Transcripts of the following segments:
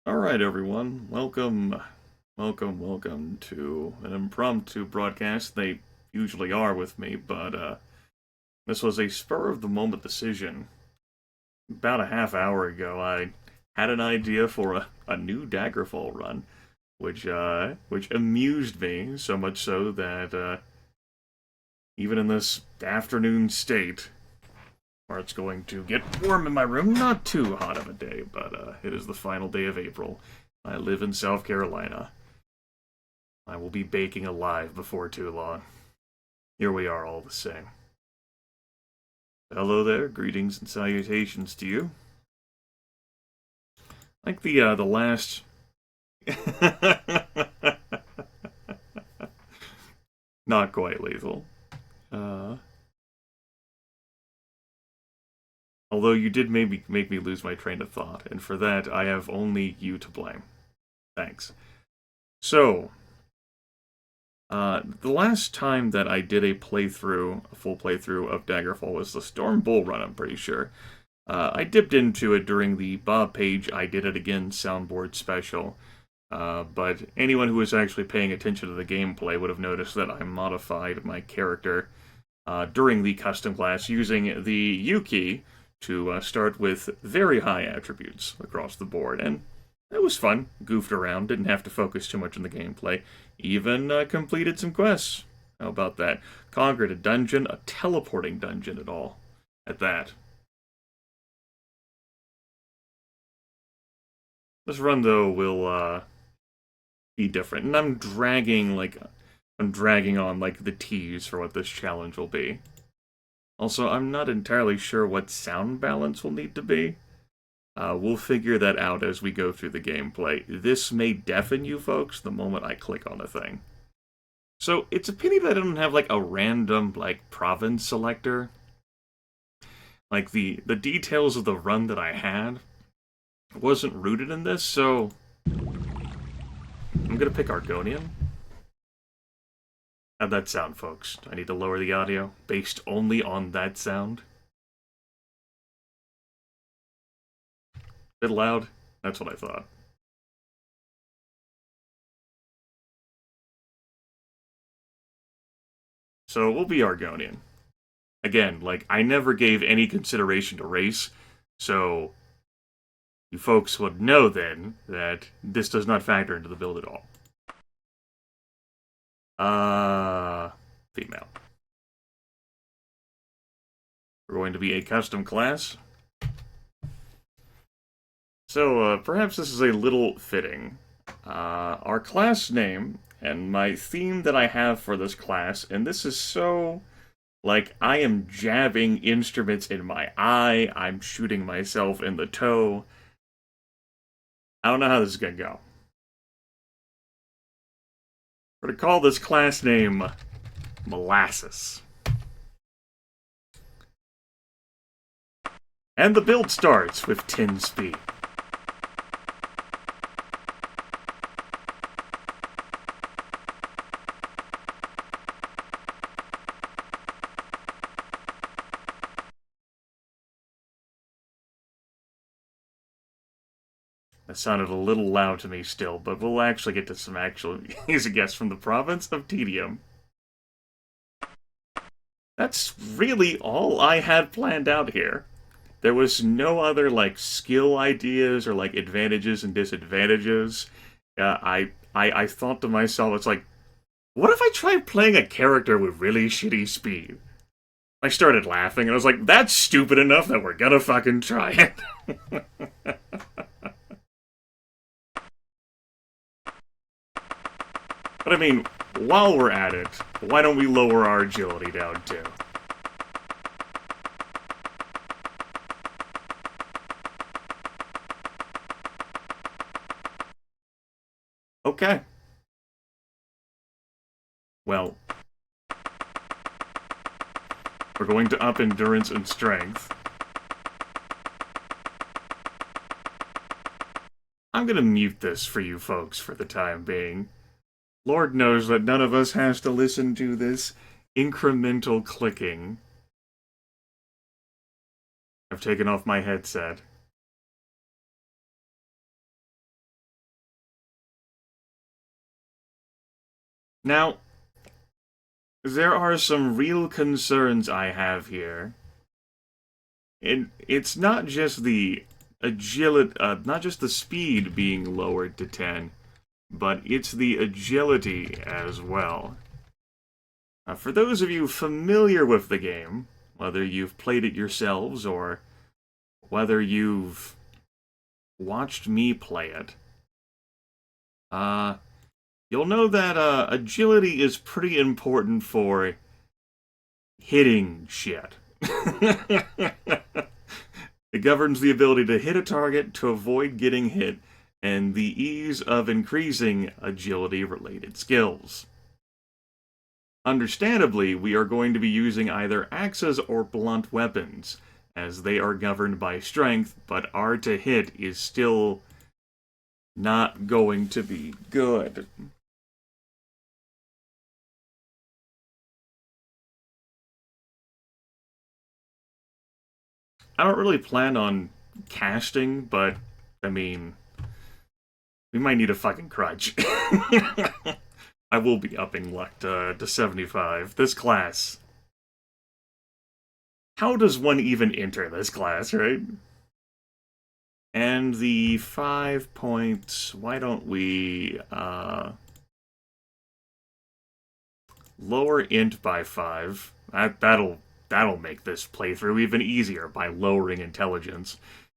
Alright, everyone. Welcome to an impromptu broadcast. They usually are with me, but this was a spur-of-the-moment decision. About a half hour ago, I had an idea for a new Daggerfall run, which amused me so much so that even in this afternoon state, where it's going to get warm in my room, not too hot of a day, but it is the final day of April. I live in South Carolina. I will be baking alive before too long. Here we are all the same. Hello there, greetings and salutations to you. Like the last not quite lethal. Although you did make me lose my train of thought, and for that I have only you to blame. Thanks. So, the last time that I did a full playthrough of Daggerfall was the Storm Bull run, I'm pretty sure. I dipped into it during the Bob Page I Did It Again soundboard special, but anyone who was actually paying attention to the gameplay would have noticed that I modified my character during the custom class using the U key to start with very high attributes across the board, and it was fun. Goofed around, didn't have to focus too much on the gameplay. Even completed some quests. How about that? Conquered a dungeon, a teleporting dungeon at all. At that. This run, though, will be different. And I'm dragging on, like, the tease for what this challenge will be. Also, I'm not entirely sure what sound balance will need to be. We'll figure that out as we go through the gameplay. This may deafen you folks the moment I click on a thing. So, it's a pity that I don't have, like, a random, like, province selector. Like, the details of the run that I had wasn't rooted in this, so I'm gonna pick Argonian. How'd that sound, folks? Do I need to lower the audio based only on that sound? Bit loud? That's what I thought. So we'll be Argonian. Again, like, I never gave any consideration to race, so you folks would know then that this does not factor into the build at all. Female. We're going to be a custom class. So, perhaps this is a little fitting. Our class name and my theme that I have for this class, and this is so, like, I am jabbing instruments in my eye, I'm shooting myself in the toe. I don't know how this is gonna go. We're gonna call this class name Molasses. And the build starts with 10 speed. That sounded a little loud to me still, but we'll actually get to some actual easy guess from the province of Tedium. That's really all I had planned out here. There was no other, like, skill ideas or, like, advantages and disadvantages. I thought to myself, it's like, what if I tried playing a character with really shitty speed? I started laughing, and I was like, that's stupid enough that we're gonna fucking try it. But I mean, while we're at it, why don't we lower our agility down too? Okay. Well, we're going to up endurance and strength. I'm gonna mute this for you folks for the time being. Lord knows that none of us has to listen to this incremental clicking. I've taken off my headset. Now, there are some real concerns I have here. It's not just the agility, not just the speed being lowered to 10, but it's the agility as well. For those of you familiar with the game, whether you've played it yourselves or whether you've watched me play it, you'll know that agility is pretty important for hitting shit. It governs the ability to hit a target, to avoid getting hit, and the ease of increasing agility-related skills. Understandably, we are going to be using either axes or blunt weapons, as they are governed by strength, but R to hit is still not going to be good. I don't really plan on casting, but, I mean, we might need a fucking crutch. I will be upping luck to 75. This class. How does one even enter this class, right? And the 5 points, why don't we, lower int by 5. That'll make this playthrough even easier by lowering intelligence.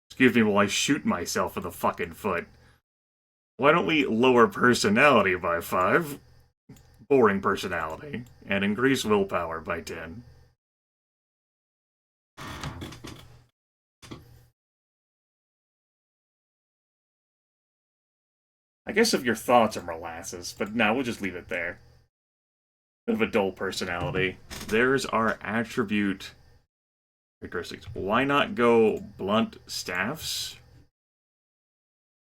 Excuse me while I shoot myself in the fucking foot. Why don't we lower personality by 5? Boring personality. And increase willpower by 10. I guess if your thoughts are molasses, but no, we'll just leave it there. Bit of a dull personality. There's our attribute characteristics. Why not go blunt staffs?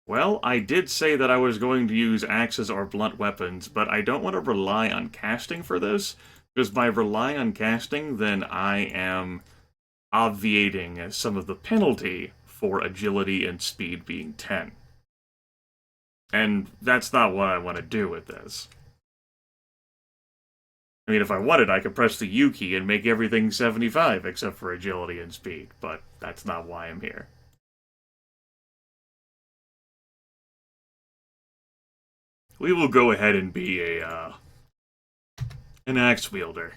Well, I did say that I was going to use axes or blunt weapons, but I don't want to rely on casting for this, because by relying on casting, then I am obviating some of the penalty for agility and speed being 10. And that's not what I want to do with this. I mean, if I wanted, I could press the U key and make everything 75, except for agility and speed, but that's not why I'm here. We will go ahead and be an axe wielder.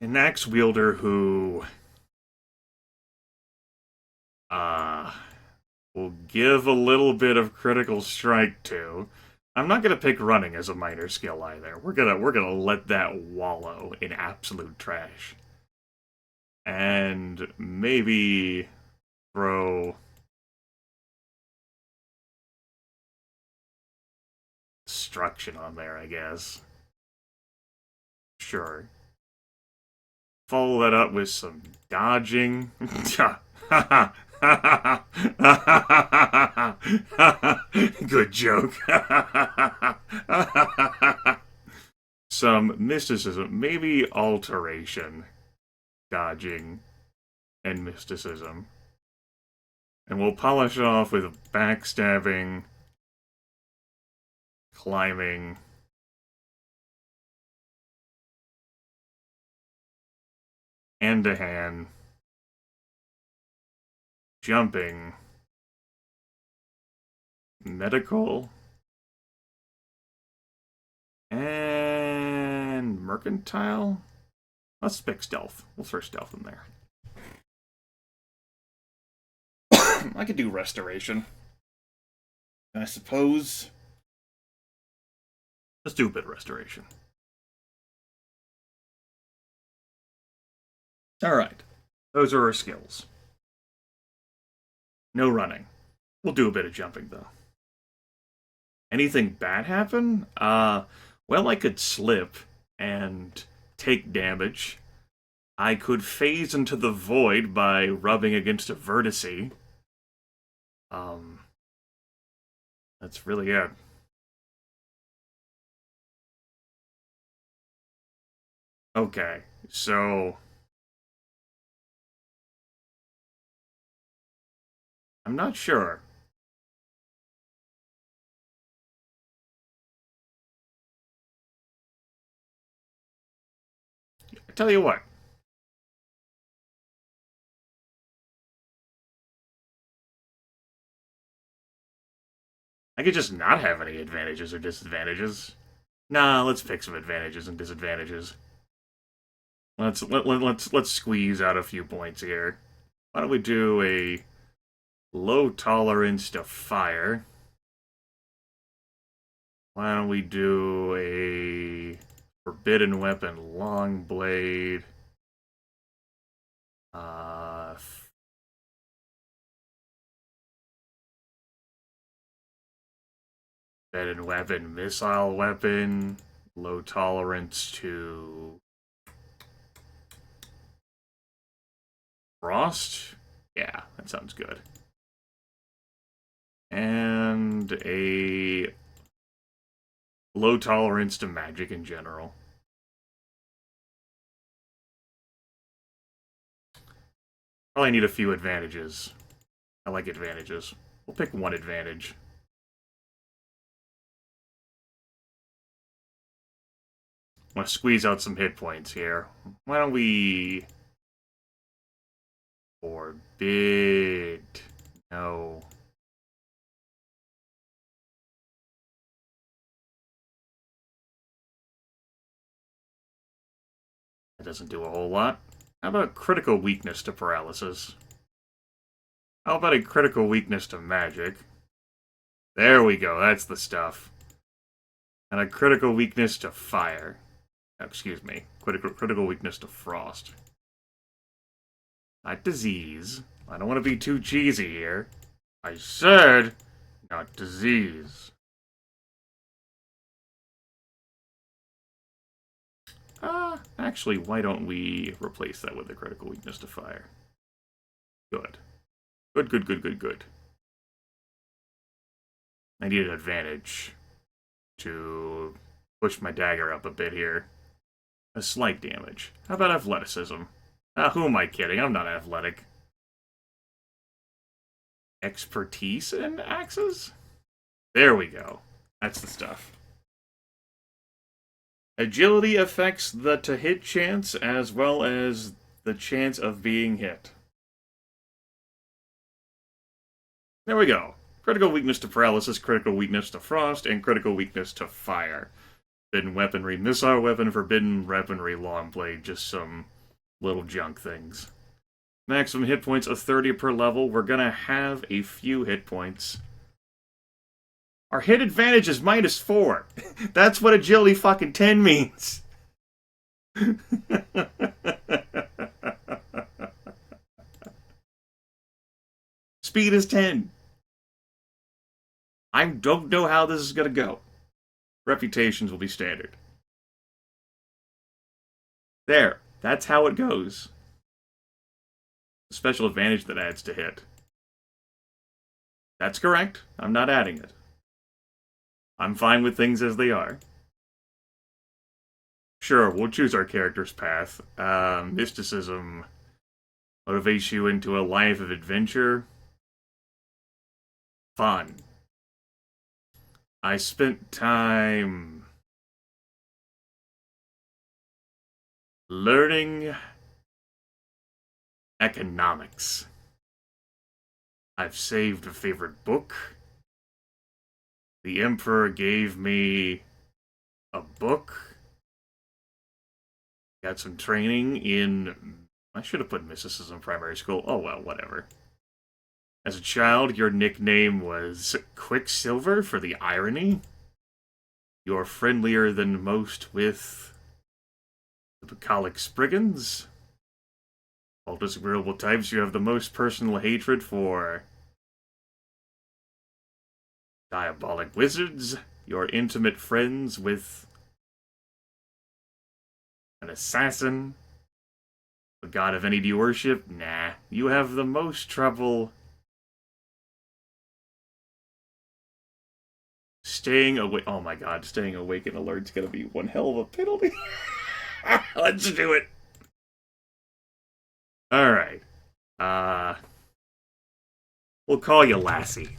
An axe wielder who will give a little bit of critical strike to. I'm not gonna pick running as a minor skill either. We're gonna let that wallow in absolute trash. And maybe throw destruction on there, I guess. Sure. Follow that up with some dodging. Good joke. Some mysticism, maybe alteration, dodging, and mysticism. And we'll polish it off with backstabbing, climbing, hand-to-hand, jumping, medical, and mercantile. Let's pick stealth. We'll throw stealth in there. I could do restoration. I suppose. Let's do a bit of restoration. Alright. Those are our skills. No running. We'll do a bit of jumping, though. Anything bad happen? Well, I could slip and take damage. I could phase into the void by rubbing against a vertice. That's really it. Okay, so I'm not sure. tell you what. I could just not have any advantages or disadvantages. Nah, let's pick some advantages and disadvantages. Let's squeeze out a few points here. Why don't we do a low tolerance to fire? Why don't we do a forbidden weapon, long blade? Forbidden weapon, missile weapon, low tolerance to frost? Yeah, that sounds good. And a low tolerance to magic in general. Probably need a few advantages. I like advantages. We'll pick one advantage. I want to squeeze out some hit points here. Why don't we... Forbid. No. That doesn't do a whole lot. How about critical weakness to paralysis? How about a critical weakness to magic? There we go, that's the stuff. And a critical weakness to fire. Excuse me. Critical weakness to frost. Not disease. I don't want to be too cheesy here. I said, not disease. Actually, why don't we replace that with a critical weakness to fire? Good. Good. I need an advantage to push my dagger up a bit here. A slight damage. How about athleticism? Who am I kidding? I'm not athletic. Expertise in axes? There we go. That's the stuff. Agility affects the to-hit chance as well as the chance of being hit. There we go. Critical weakness to paralysis, critical weakness to frost, and critical weakness to fire. Forbidden weaponry, missile weapon, forbidden weaponry, long blade. Just some little junk things. Maximum hit points of 30 per level. We're gonna have a few hit points. Our hit advantage is -4. That's what agility fucking 10 means. Speed is 10. I don't know how this is going to go. Reputations will be standard. There. That's how it goes. A special advantage that adds to hit. That's correct. I'm not adding it. I'm fine with things as they are. Sure, we'll choose our character's path. Mysticism motivates you into a life of adventure. Fun. I spent time learning economics. I've saved a favorite book. The Emperor gave me a book. Got some training in... I should have put mysticism primary school. Oh well, whatever. As a child, your nickname was Quicksilver for the irony. You're friendlier than most with the bucolic Spriggans. All disagreeable types, you have the most personal hatred for diabolic wizards. You're intimate friends with an assassin. The god of any do you worship? Nah. You have the most trouble staying awake. Oh my god, staying awake and alert's gonna be one hell of a penalty. Let's do it. Alright. We'll call you Lassie.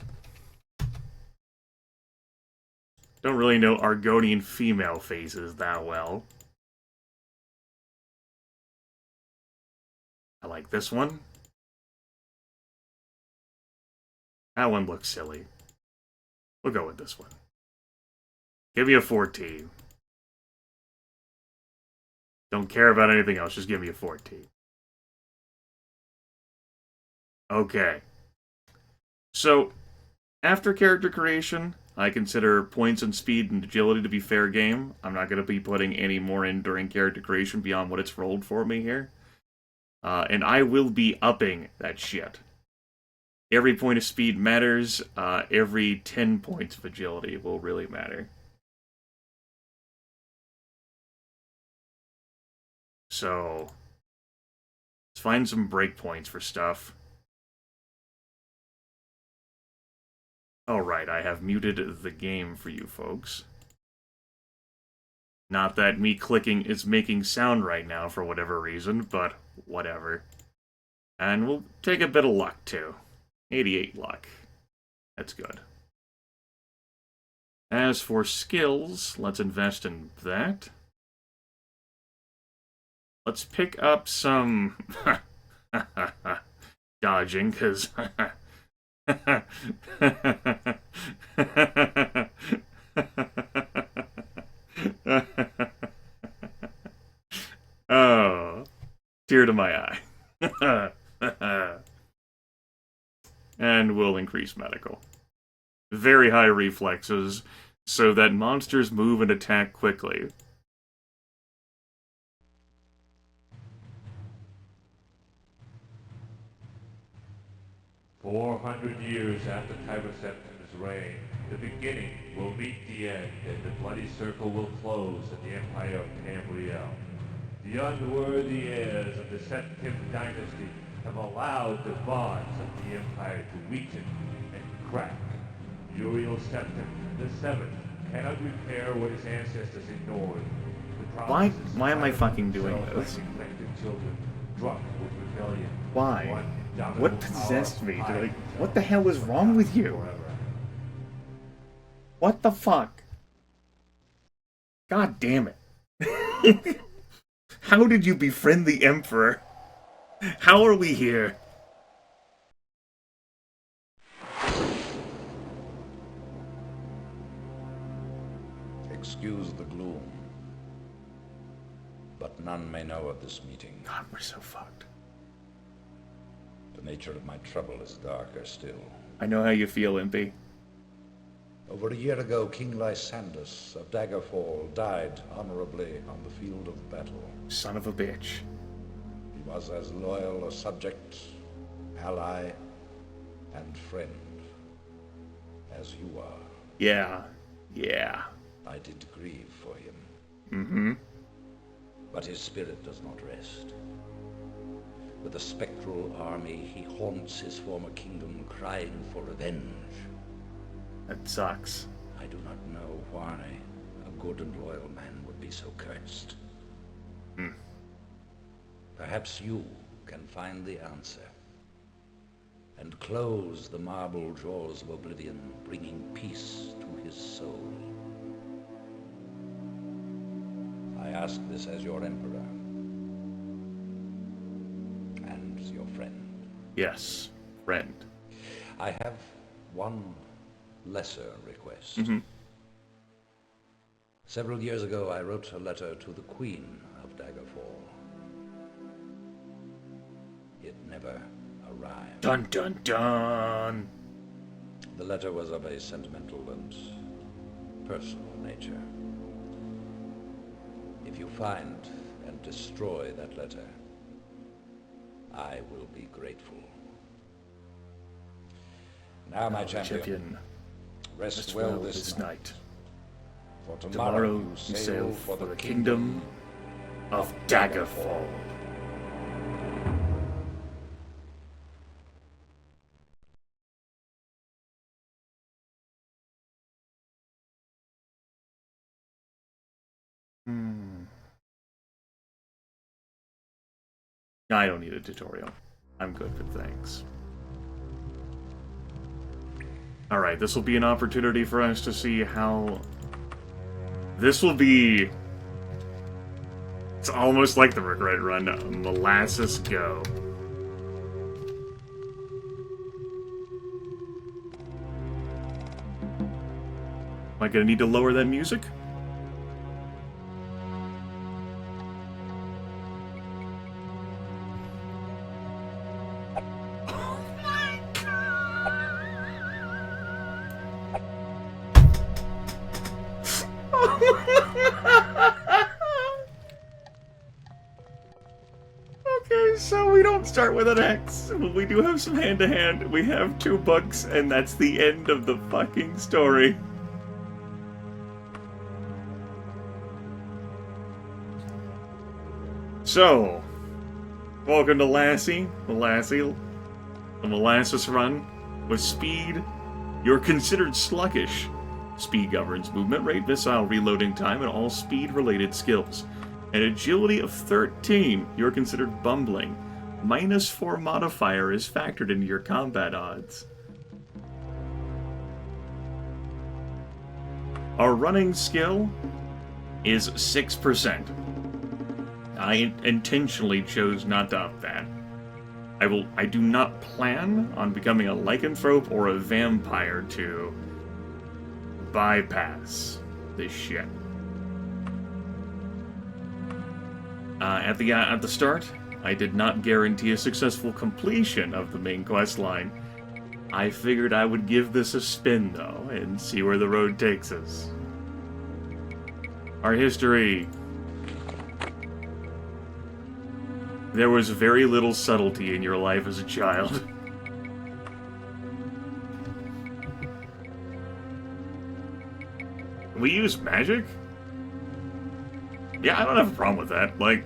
Don't really know Argonian female faces that well. I like this one. That one looks silly. We'll go with this one. Give me a 14. Don't care about anything else, just give me a 14. Okay. So, after character creation, I consider points and speed and agility to be fair game. I'm not going to be putting any more in during character creation beyond what it's rolled for me here. And I will be upping that shit. Every point of speed matters. Every 10 points of agility will really matter. So, let's find some breakpoints for stuff. Alright, I have muted the game for you folks. Not that me clicking is making sound right now for whatever reason, but whatever. And we'll take a bit of luck, too. 88 luck. That's good. As for skills, let's invest in that. Let's pick up some dodging, because oh, tear to my eye. And we'll increase medical. Very high reflexes, so that monsters move and attack quickly. Years after Tyroseptim's reign, the beginning will meet the end, and the bloody circle will close in the Empire of Tamriel. The unworthy heirs of the Septim dynasty have allowed the bonds of the Empire to weaken and crack. Uriel Septim, the Seventh, cannot repair what his ancestors ignored. Why am I fucking doing this? Children, drunk with rebellion. Why? What possessed me? What the hell is wrong with you? What the fuck? God damn it. How did you befriend the Emperor? How are we here? Excuse the gloom, but none may know of this meeting. God, we're so fucked. The nature of my trouble is darker still. I know how you feel, Impy. Over a year ago, King Lysandus of Daggerfall died honorably on the field of battle. Son of a bitch. He was as loyal a subject, ally, and friend as you are. Yeah. I did grieve for him. Mm-hmm. But his spirit does not rest. With a spectral army, he haunts his former kingdom, crying for revenge. That sucks. I do not know why a good and loyal man would be so cursed. Perhaps you can find the answer and close the marble jaws of oblivion, bringing peace to his soul. I ask this as your emperor and your friend. Yes, friend. I have one lesser request. Mm-hmm. Several years ago, I wrote a letter to the Queen of Daggerfall. It never arrived. Dun dun dun! The letter was of a sentimental and personal nature. If you find and destroy that letter, I will be grateful. Now, my champion, rest well this night. For tomorrow you sail for the kingdom of Daggerfall. I don't need a tutorial. I'm good for thanks. Alright, this will be an opportunity for us to see how... This will be... It's almost like the Regret Run. Molasses go. Am I gonna need to lower that music? Okay, so we don't start with an X, but we do have some hand-to-hand. We have 2 books, and that's the end of the fucking story. So, welcome to Lassie. The Molasses run. With speed, you're considered sluggish. Speed governs movement rate, missile reloading time, and all speed-related skills. An agility of 13, you're considered bumbling. -4 modifier is factored into your combat odds. Our running skill is 6%. I intentionally chose not to up that. I do not plan on becoming a lycanthrope or a vampire to bypass this shit. At the start, I did not guarantee a successful completion of the main quest line. I figured I would give this a spin, though, and see where the road takes us. Our history. There was very little subtlety in your life as a child. We use magic? Yeah, I don't have a problem with that. Like,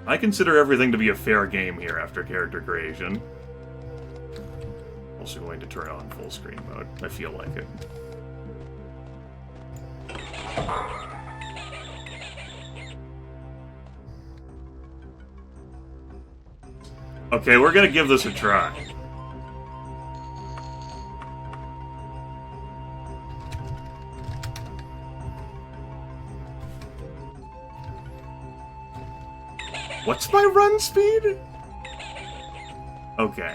I consider everything to be a fair game here after character creation. Also going to turn on full screen mode. I feel like it. Okay, we're gonna give this a try. What's my run speed? Okay.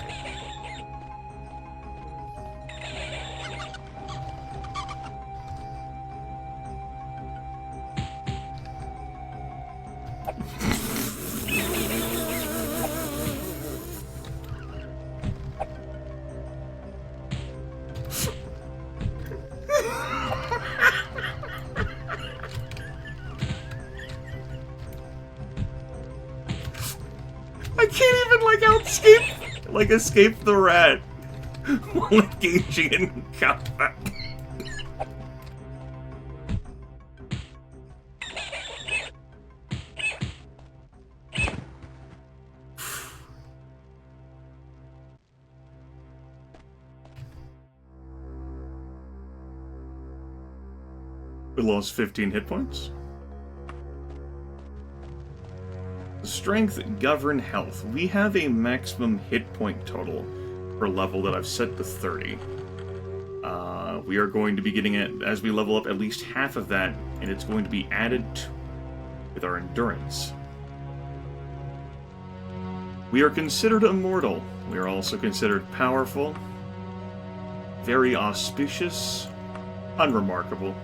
I can't even, escape the rat while engaging in combat. We lost 15 hit points. Strength, govern, health. We have a maximum hit point total per level that I've set to 30. We are going to be getting it, as we level up, at least half of that, and it's going to be added with our endurance. We are considered immortal. We are also considered powerful, very auspicious, unremarkable,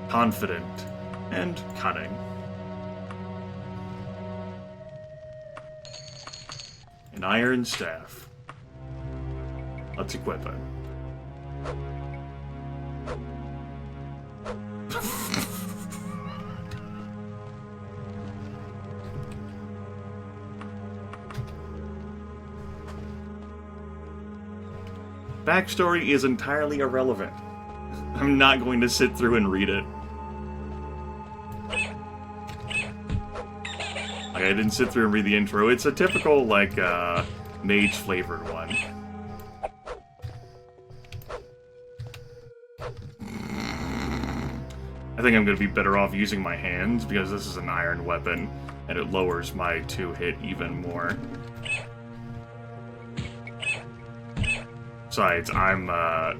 confident, and cunning. An iron staff. Let's equip it. Backstory is entirely irrelevant. I'm not going to sit through and read it. Like, I didn't sit through and read the intro. It's a typical, like, mage-flavored one. I think I'm going to be better off using my hands, because this is an iron weapon, and it lowers my 2-hit even more. Besides, I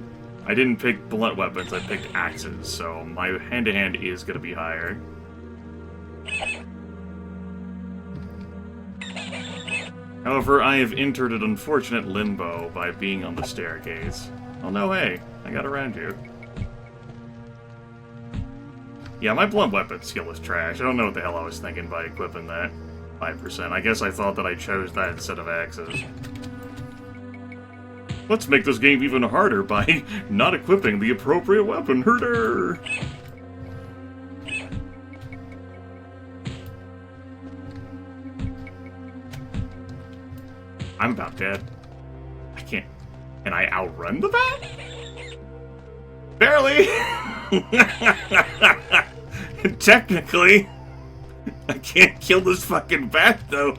didn't pick blunt weapons, I picked axes, so my hand-to-hand is going to be higher. However, I have entered an unfortunate limbo by being on the staircase. Oh no, hey, I got around you. Yeah, my blunt weapon skill is trash. I don't know what the hell I was thinking by equipping that 5%. I guess I thought that I chose that instead of axes. Let's make this game even harder by not equipping the appropriate weapon. Herder! I'm about dead. I can't... Can I outrun the bat? Barely! Technically, I can't kill this fucking bat, though.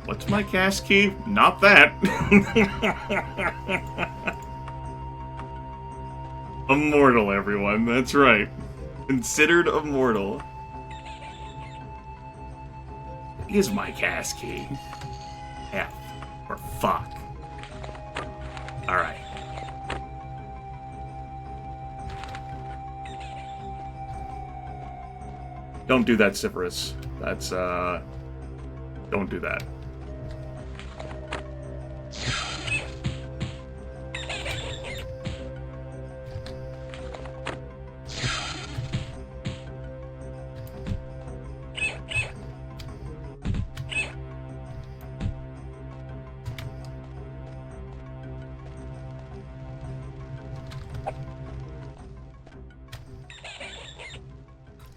What's my cast key? Not that. Immortal, everyone. That's right. Considered immortal. Is my cast key. F. Or fuck. Alright. Don't do that, Cyprus. That's, don't do that.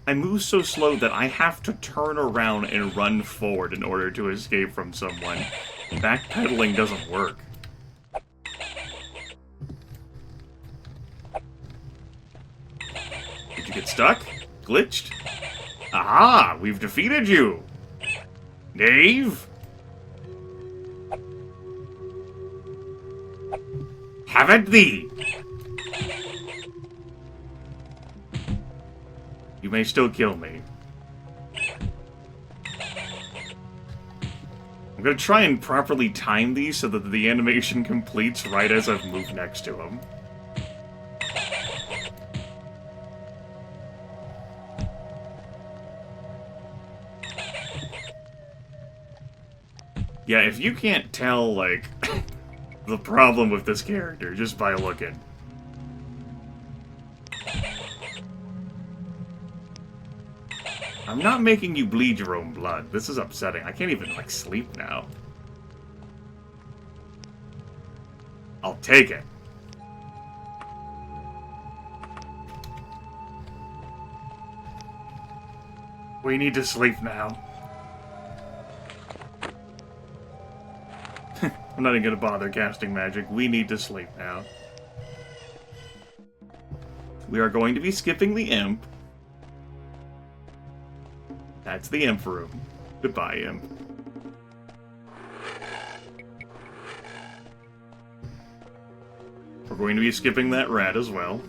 I move so slow that I have to turn around and run forward in order to escape from someone. Backpedaling doesn't work. Did you get stuck? Glitched? Aha! We've defeated you! Knave! Have at thee! You may still kill me. I'm gonna try and properly time these so that the animation completes right as I've moved next to him. Yeah, if you can't tell, like, the problem with this character just by looking. I'm not making you bleed your own blood. This is upsetting. I can't even, like, sleep now. I'll take it. We need to sleep now. I'm not even gonna bother casting magic. We need to sleep now. We are going to be skipping the imp. That's the imp room. Goodbye, imp. We're going to be skipping that rat as well.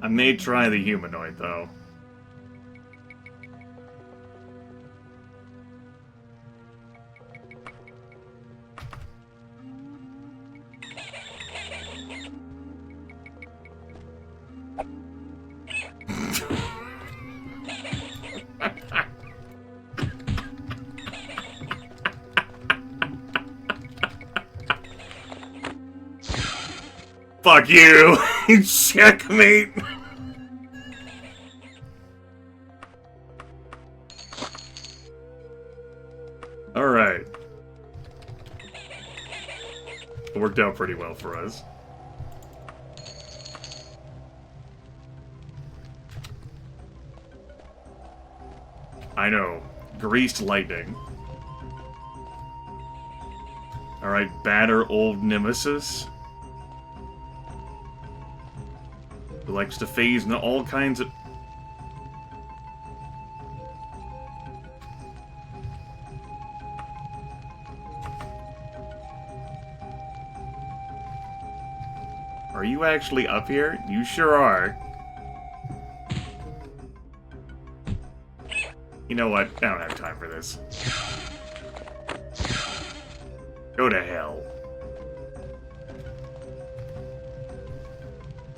I may try the humanoid, though. Fuck you! Checkmate! Alright. It worked out pretty well for us. I know. Greased lightning. Alright, batter old nemesis. Who likes to phase into all kinds of... Are you actually up here? You sure are. You know what? I don't have time for this. Go to hell.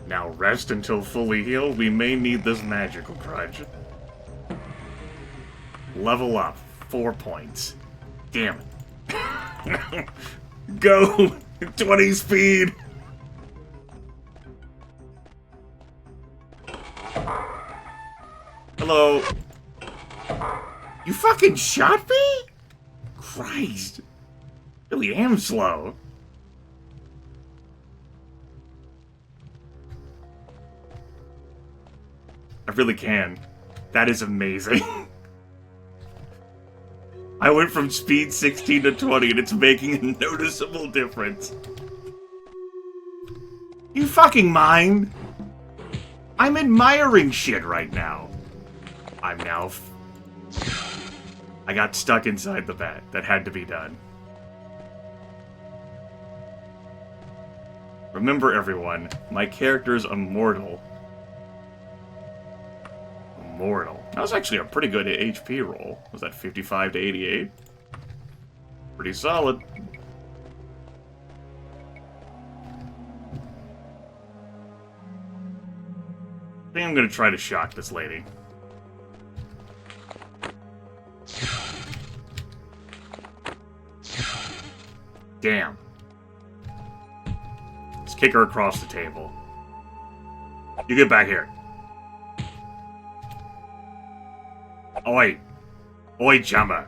Now rest until fully healed. We may need this magical crutch. Level up. 4 points. Damn it. Go! 20 speed! Hello? You fucking shot me? Christ. Really am slow. I really can. That is amazing. I went from speed 16 to 20 and it's making a noticeable difference. You fucking mind? I'm admiring shit right now. I'm now... I got stuck inside the vat. That had to be done. Remember, everyone, my character is immortal. Immortal. That was actually a pretty good HP roll. Was that 55 to 88? Pretty solid. I think I'm gonna try to shock this lady. Damn. Let's kick her across the table. You get back here. Oi. Oi, Jumba.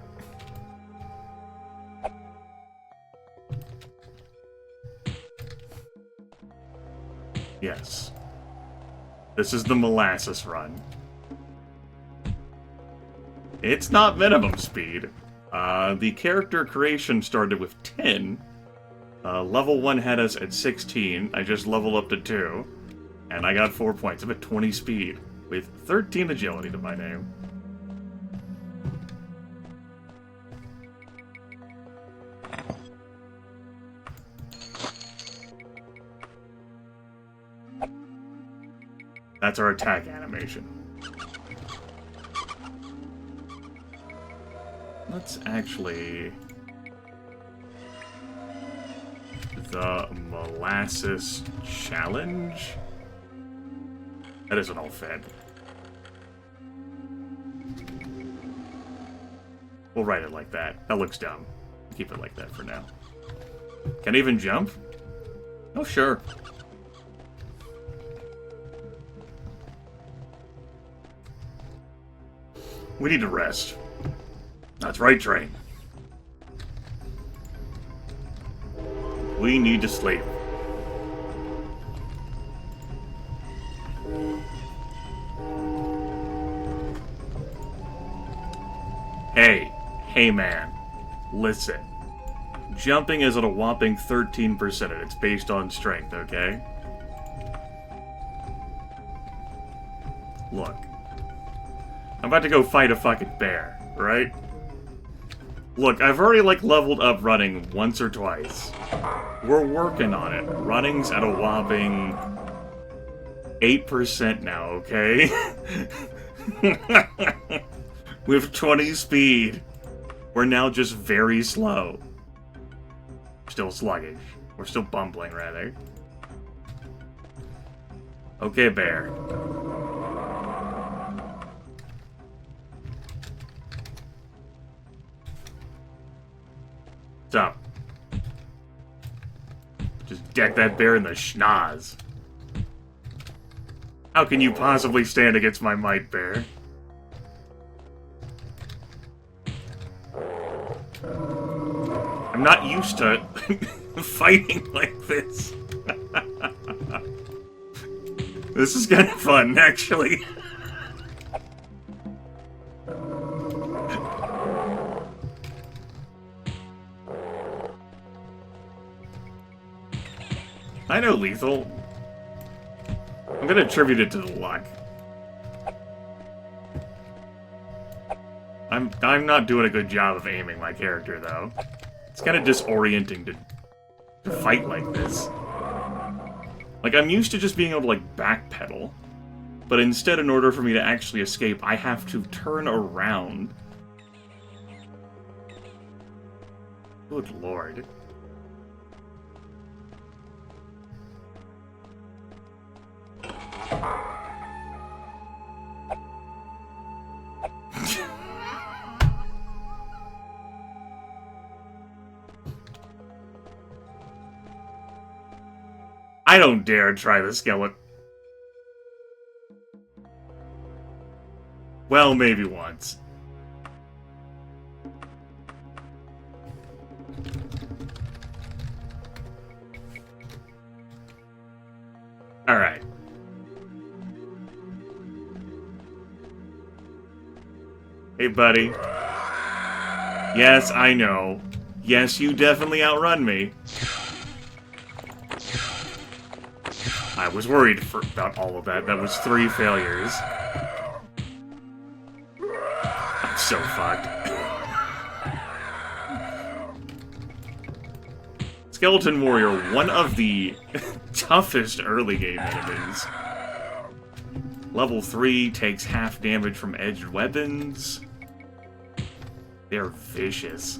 Yes. This is the Molasses run. It's not minimum speed. The character creation started with 10. Level 1 had us at 16. I just leveled up to 2. And I got 4 points. I'm at 20 speed. With 13 agility to my name. That's our attack animation. Let's actually... The Molasses Challenge? That isn't all fed. We'll write it like that. That looks dumb. Keep it like that for now. Can I even jump? Oh, sure. We need to rest. That's right, Train. We need to sleep. Hey man, listen. Jumping is at a whopping 13% and it's based on strength, okay? Look. I'm about to go fight a fucking bear, right? Look, I've already, leveled up running once or twice. We're working on it. Running's at a whopping 8% now, okay? With 20 speed. We're now just very slow. Still sluggish. We're still bumbling, rather. Okay, bear. What's up? Just deck that bear in the schnoz. How can you possibly stand against my might, bear? I'm not used to fighting like this. This is kind of fun, actually. I know lethal. I'm gonna attribute it to the luck. I'm not doing a good job of aiming my character, though. It's kind of disorienting to fight like this. Like, I'm used to just being able to, backpedal. But instead, in order for me to actually escape, I have to turn around. Good lord. I don't dare try the skeleton. Well, maybe once. Alright. Hey, buddy. Yes, I know. Yes, you definitely outrun me. I was worried about all of that. That was 3 failures. I'm so fucked. Skeleton Warrior, one of the toughest early game enemies. Level 3 takes half damage from edged weapons. They're vicious.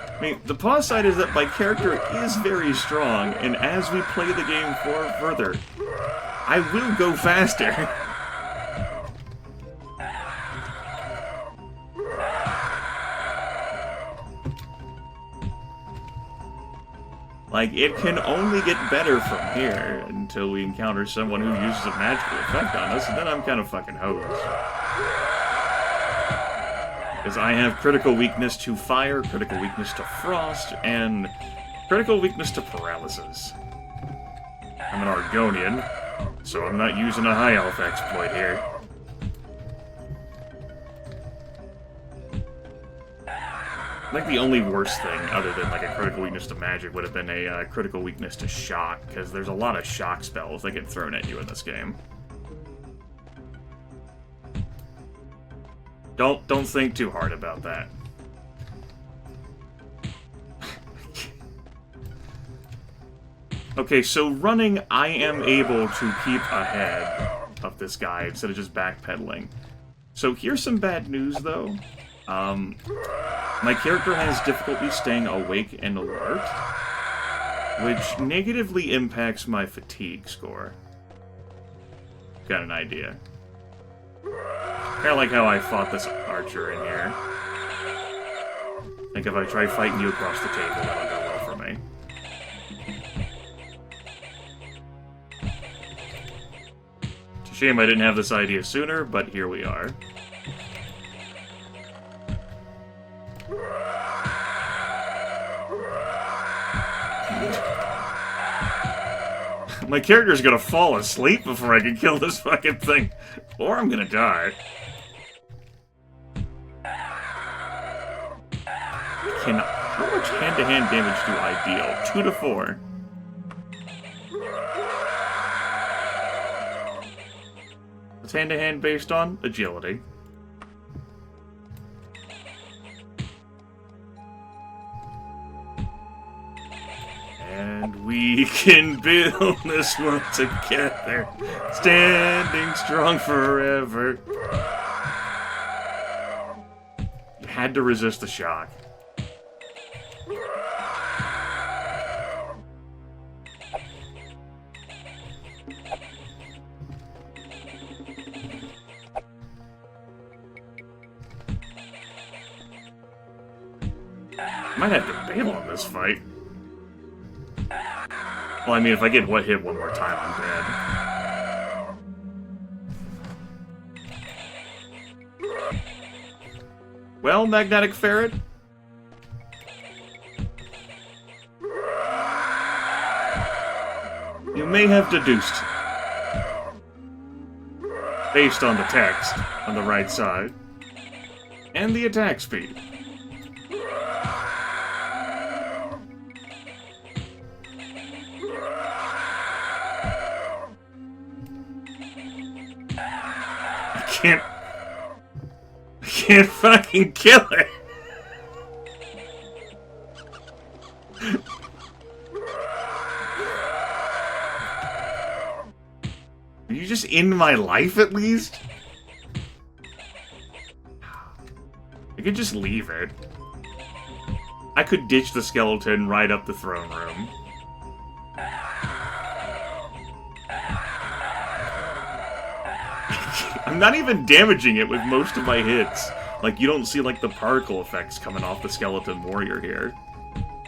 I mean, the plus side is that my character is very strong, and as we play the game further, I will go faster. Like, it can only get better from here until we encounter someone who uses a magical effect on us, and then I'm kind of fucking hosed. Because I have critical weakness to fire, critical weakness to frost, and critical weakness to paralysis. I'm an Argonian, so I'm not using a high elf exploit here. I think the only worst thing, other than like a critical weakness to magic, would have been a critical weakness to shock, because there's a lot of shock spells that get thrown at you in this game. Don't think too hard about that. Okay, so running, I am able to keep ahead of this guy instead of just backpedaling. So here's some bad news, though. My character has difficulty staying awake and alert, which negatively impacts my fatigue score. Got an idea. Kinda like how I fought this archer in here. I think if I try fighting you across the table, that'll go well for me. It's a shame I didn't have this idea sooner, but here we are. My character's gonna fall asleep before I can kill this fucking thing, or I'm gonna die. How much hand-to-hand damage do I deal? 2 to 4. What's hand-to-hand based on? Agility. And we can build this one together, standing strong forever. You had to resist the shock. Might have to bail on this fight. Well, I mean, if I get hit one more time, I'm dead. Well, Magnetic Ferret? You may have deduced, based on the text on the right side, and the attack speed. I can't fucking kill it. Are you just in my life at least? I could just leave it. I could ditch the skeleton right up the throne room. I'm not even damaging it with most of my hits. Like, you don't see, like, the particle effects coming off the skeleton warrior here.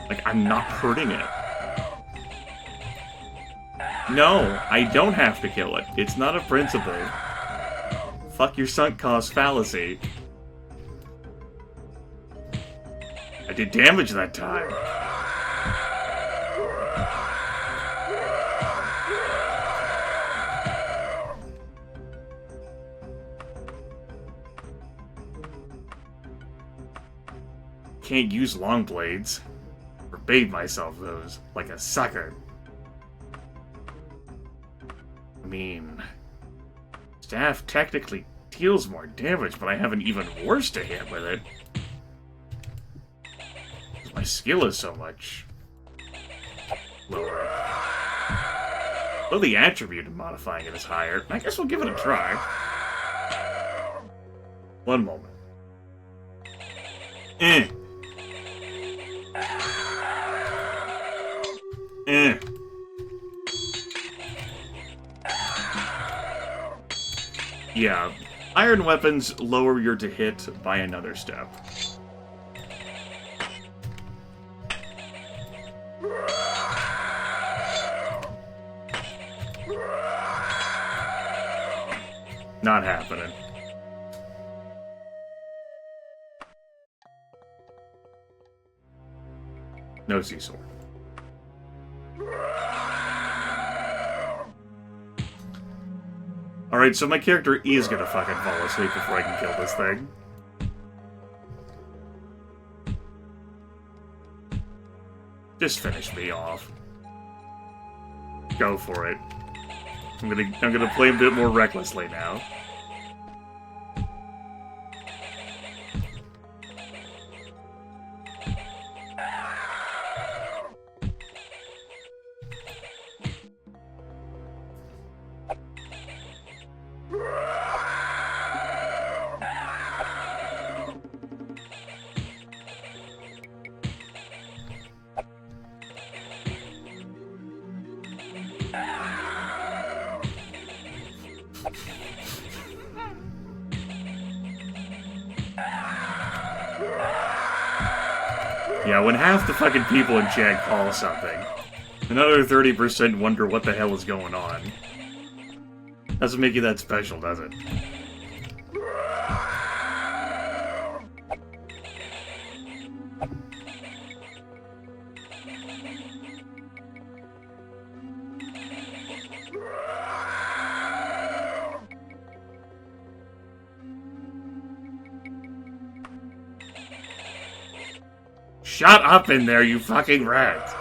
Like, I'm not hurting it. No, I don't have to kill it. It's not a principle. Fuck your sunk cost fallacy. I did damage that time. Can't use long blades. Forbade myself those, like a sucker. I mean, staff technically deals more damage, but I have an even worse to hit with it. My skill is so much lower. Though the attribute of modifying it is higher, I guess we'll give it a try. One moment. Yeah, iron weapons lower your to hit by another step. Not happening. No sea sword. Alright, so my character is gonna fucking fall asleep before I can kill this thing. Just finish me off. Go for it. I'm gonna play a bit more recklessly now. Yeah, when half the fucking people in chat call something, another 30% wonder what the hell is going on. Doesn't make you that special, does it? Shut up in there, you fucking rat!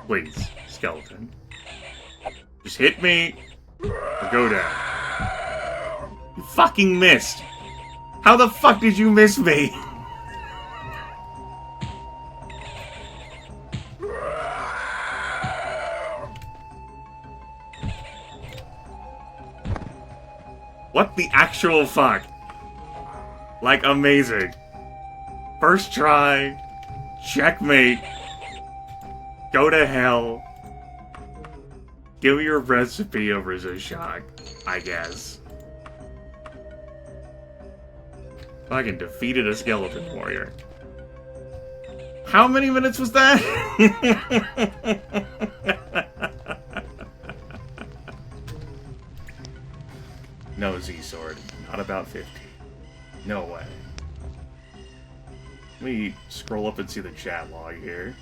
Please, skeleton. Just hit me, or go down. You fucking missed! How the fuck did you miss me? What the actual fuck? Like, amazing. First try. Checkmate. Go to hell. Give me your recipe over as a shock, I guess. Fucking defeated a skeleton warrior. How many minutes was that? No Z-Sword. Not about 50. No way. Let me scroll up and see the chat log here.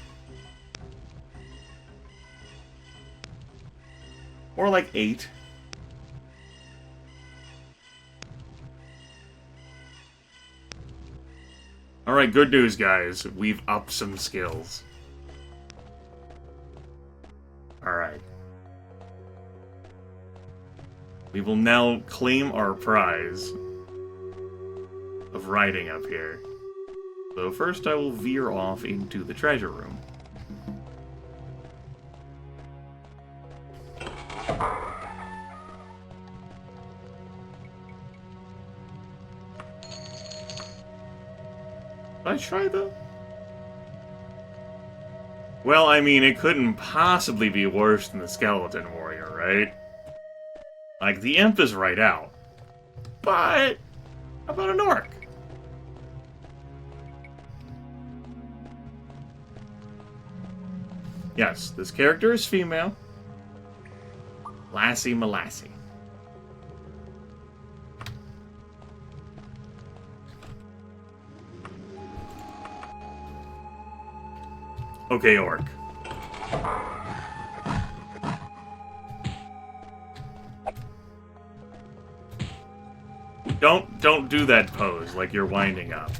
More like 8. Alright, good news, guys. We've upped some skills. Alright. We will now claim our prize of riding up here. So first I will veer off into the treasure room. Did I try the... Well, I mean, it couldn't possibly be worse than the Skeleton Warrior, right? Like, the Imp is right out. But, how about an Orc? Yes, this character is female. Lassie Molasses. Okay, Orc. Don't do that pose like you're winding up.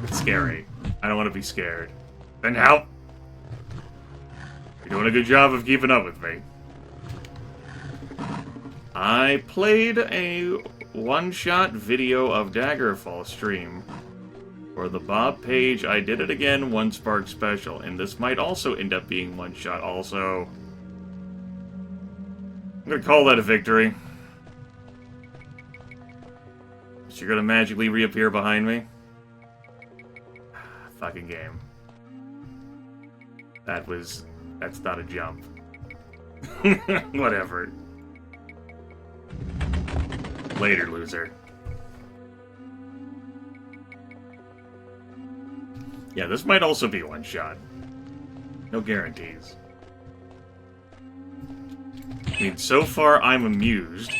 It's scary. I don't want to be scared. Then help. You're doing a good job of keeping up with me. I played a one-shot video of Daggerfall stream. For the Bob page, I did it again, one Spark special, and this might also end up being one shot also. I'm gonna call that a victory. Is she gonna magically reappear behind me? Fucking game. That's not a jump. Whatever. Later, loser. Yeah, this might also be one shot. No guarantees. I mean, so far I'm amused.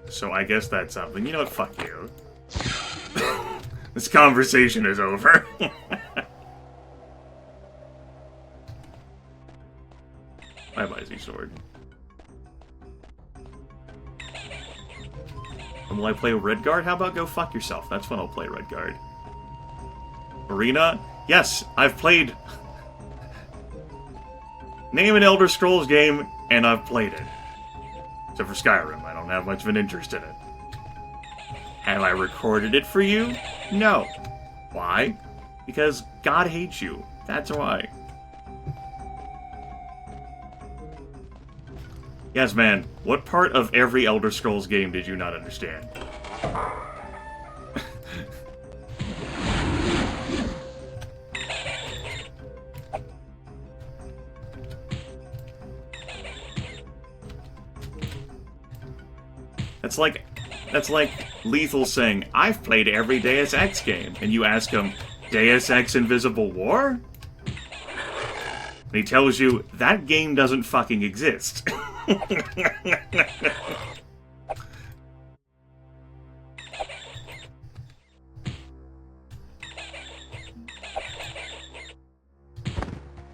So I guess that's something. You know what? Fuck you. This conversation is over. Bye-bye, Z-Sword. And will I play Redguard? How about go fuck yourself? That's when I'll play Redguard. Arena? Yes, I've played... Name an Elder Scrolls game, and I've played it. Except for Skyrim, I don't have much of an interest in it. Have I recorded it for you? No. Why? Because God hates you. That's why. Yes, man. What part of every Elder Scrolls game did you not understand? That's like Lethal saying, I've played every Deus Ex game. And you ask him, Deus Ex Invisible War? And he tells you, that game doesn't fucking exist.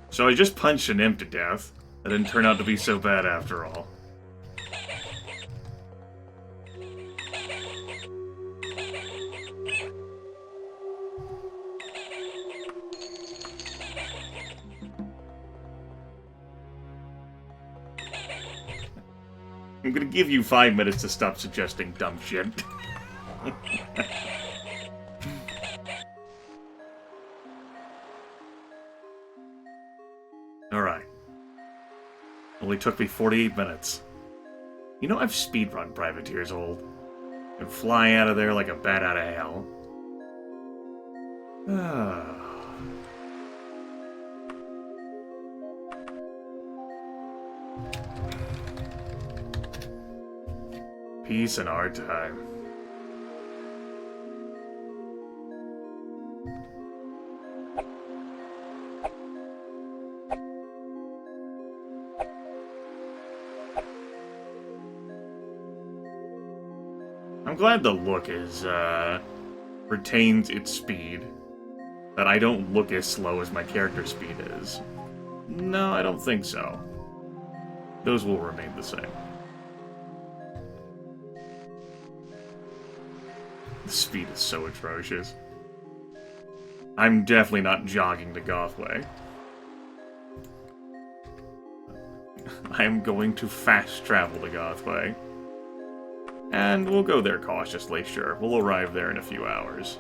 So I just punched an imp to death. That didn't turn out to be so bad after all. I'm gonna give you 5 minutes to stop suggesting dumb shit. Alright. Only took me 48 minutes. You know, I've speedrun Privateer's Hold. And fly out of there like a bat out of hell. Peace in our time. I'm glad the look is, retains its speed. That I don't look as slow as my character speed is. No, I don't think so. Those will remain the same. The speed is so atrocious. I'm definitely not jogging to Gothway. I am going to fast travel to Gothway. And we'll go there cautiously, sure. We'll arrive there in a few hours.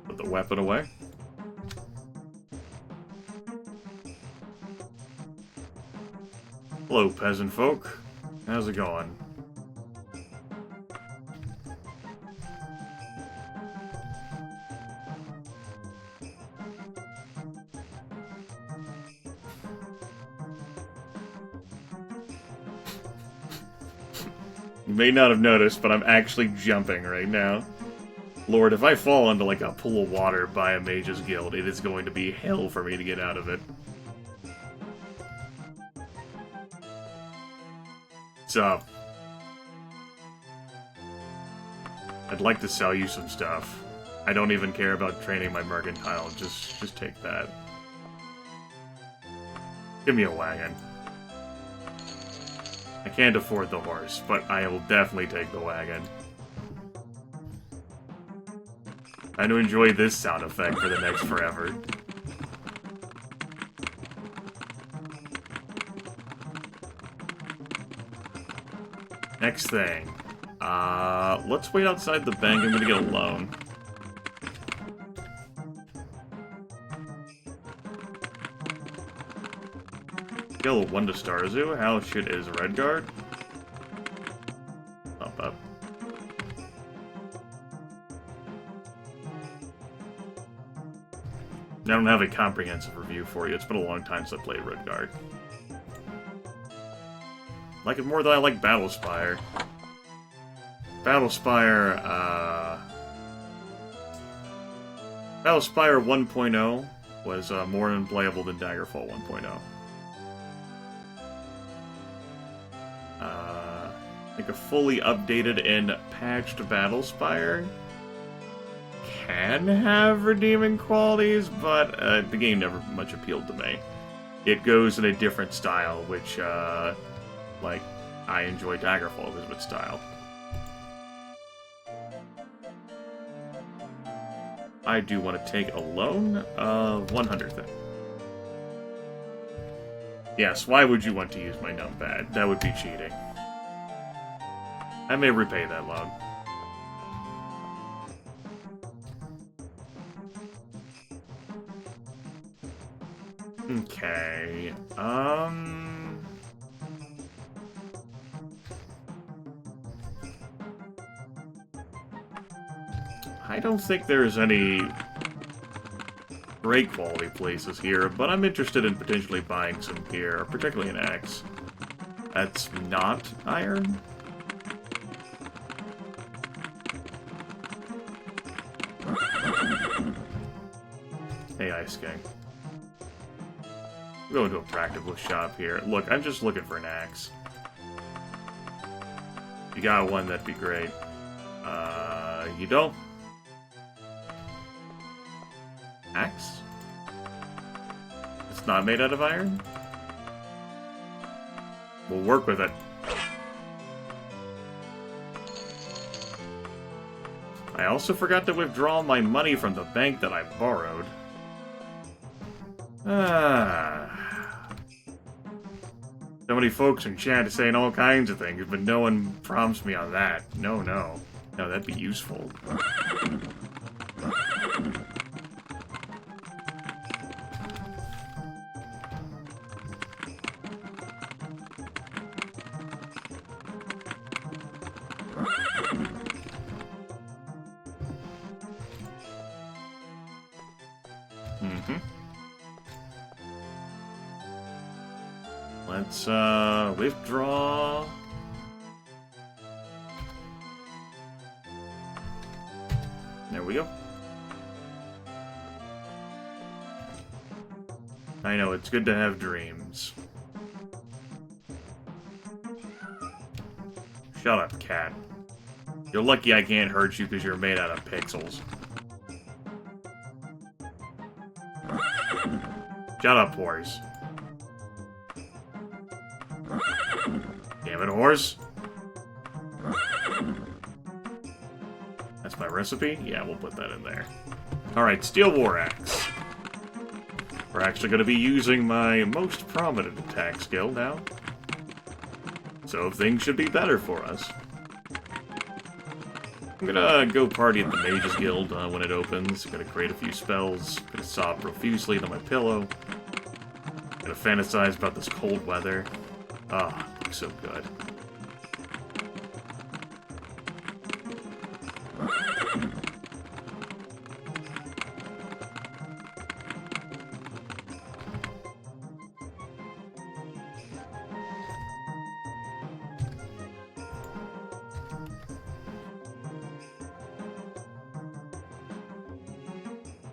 Put the weapon away. Hello, peasant folk. How's it going? You may not have noticed, but I'm actually jumping right now. Lord, if I fall into like a pool of water by a mage's guild, it is going to be hell for me to get out of it. What's up? I'd like to sell you some stuff. I don't even care about training my mercantile, just take that. Give me a wagon. I can't afford the horse, but I will definitely take the wagon. I'm to enjoy this sound effect for the next forever. Next thing. Let's wait outside the bank. I'm gonna get a loan. Skill 1 to Starzu. How shit is Redguard? Up. I don't have a comprehensive review for you. It's been a long time since I played Redguard. Like it more than I like Battlespire. Battlespire 1.0 was more unplayable than Daggerfall 1.0. I think a fully updated and patched Battlespire can have redeeming qualities, but the game never much appealed to me. It goes in a different style, which, like, I enjoy Daggerfall because of its style. I do want to take a loan of 100th. Yes, why would you want to use my numpad? That would be cheating. I may repay that loan. Okay, I don't think there's any great quality places here, but I'm interested in potentially buying some gear, particularly an axe. That's not iron? Hey, Ice King. We'll go into a practical shop here. Look, I'm just looking for an axe. If you got one, that'd be great. You don't? Axe? It's not made out of iron? We'll work with it. I also forgot to withdraw my money from the bank that I borrowed. So many folks in chat saying all kinds of things, but no one prompts me on that. No, that'd be useful. Let's, withdraw. There we go. I know, it's good to have dreams. Shut up, cat. You're lucky I can't hurt you because you're made out of pixels. Shut up, horse. Damn it, horse. That's my recipe? Yeah, we'll put that in there. Alright, Steel War Axe. We're actually going to be using my most prominent attack skill now. So things should be better for us. I'm gonna go party at the Mage's Guild when it opens. Gonna create a few spells. Gonna sob profusely into my pillow. Gonna fantasize about this cold weather. Ah, it looks so good.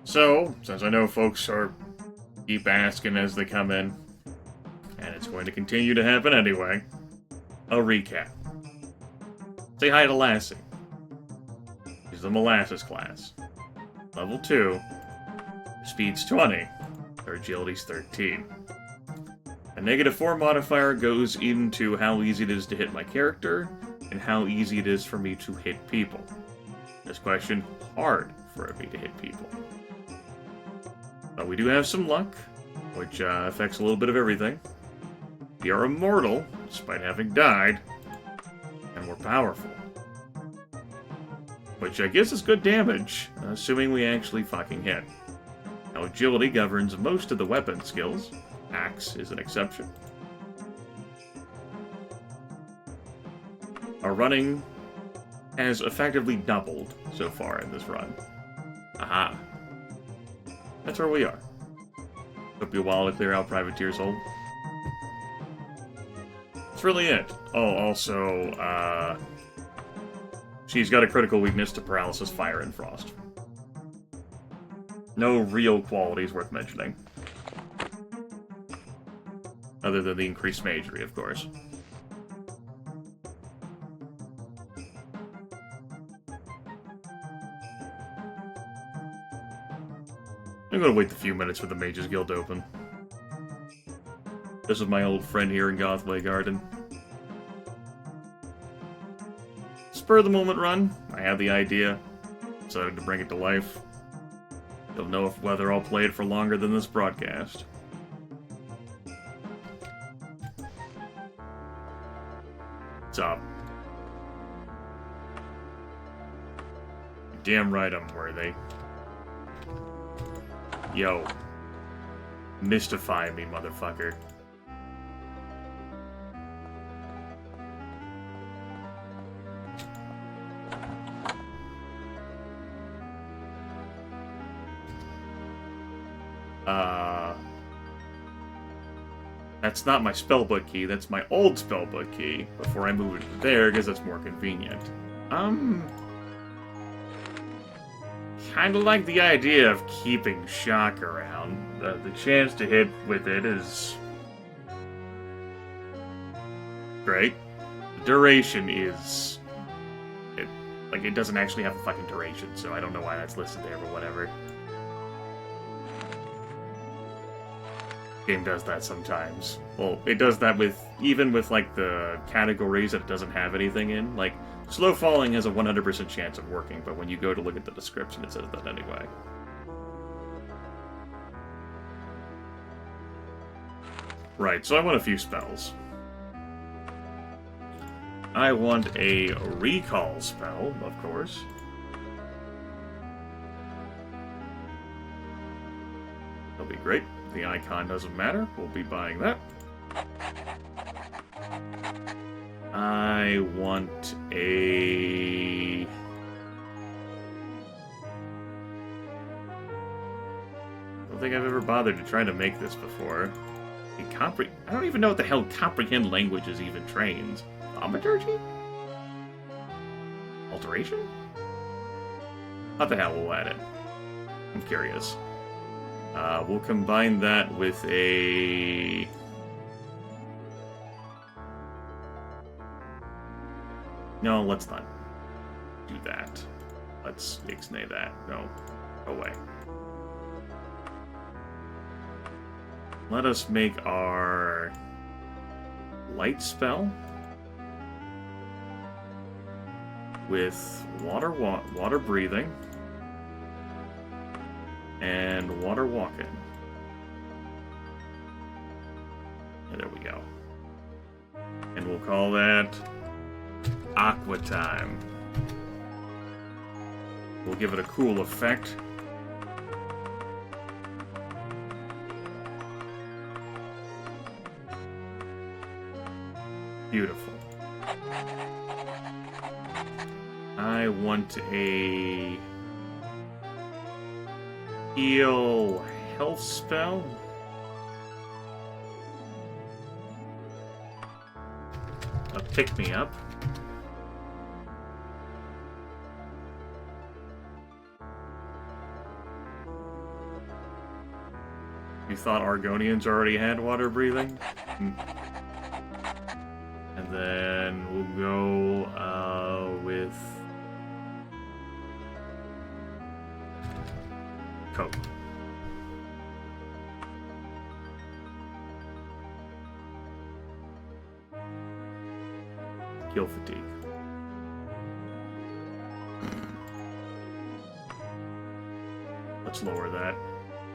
So, since I know folks are keep asking as they come in, and it's going to continue to happen anyway, a recap. Say hi to Lassie. She's the Molasses class. Level 2. Her speed's 20. Her agility's 13. A -4 modifier goes into how easy it is to hit my character, and how easy it is for me to hit people. This question, hard for me to hit people. But we do have some luck, which affects a little bit of everything. We are immortal, despite having died, and we're powerful. Which I guess is good damage, assuming we actually fucking hit. Now, agility governs most of the weapon skills. Axe is an exception. Our running has effectively doubled so far in this run. Aha. That's where we are. Took me a while to clear out Privateer's Hold. That's really it. Oh, also, she's got a critical weakness to paralysis, fire, and frost. No real qualities worth mentioning. Other than the increased magery, of course. I'm gonna wait a few minutes for the Mages Guild to open. This is my old friend here in Gothway Garden. Spur of the moment run. I had the idea. Decided to bring it to life. Don't know whether I'll play it for longer than this broadcast. What's up? Damn right I'm worthy. Yo. Mystify me, motherfucker. That's not my spellbook key, that's my old spellbook key, before I move it there, because that's more convenient. Kinda like the idea of keeping shock around. The chance to hit with it is great. The duration is... it doesn't actually have a fucking duration, so I don't know why that's listed there, but whatever. Game does that sometimes. Well, it does that even with like the categories that it doesn't have anything in. Like, slow falling has a 100% chance of working, but when you go to look at the description, it says that anyway. Right, so I want a few spells. I want a recall spell, of course. That'll be great. The icon doesn't matter. We'll be buying that. I want a... I don't think I've ever bothered to try to make this before. I don't even know what the hell comprehend languages even trains. Thaumaturgy? Alteration? What the hell will add it? I'm curious. We'll combine that with a... No, let's not do that. Let's ixnay that. No. Go away. Let us make our light spell with water breathing and water walking. And there we go. And we'll call that Aqua Time. We'll give it a cool effect. Beautiful. I want a heal health spell. A pick me up. You thought Argonians already had water breathing? And then we'll go with Coke. Kill fatigue. Let's lower that.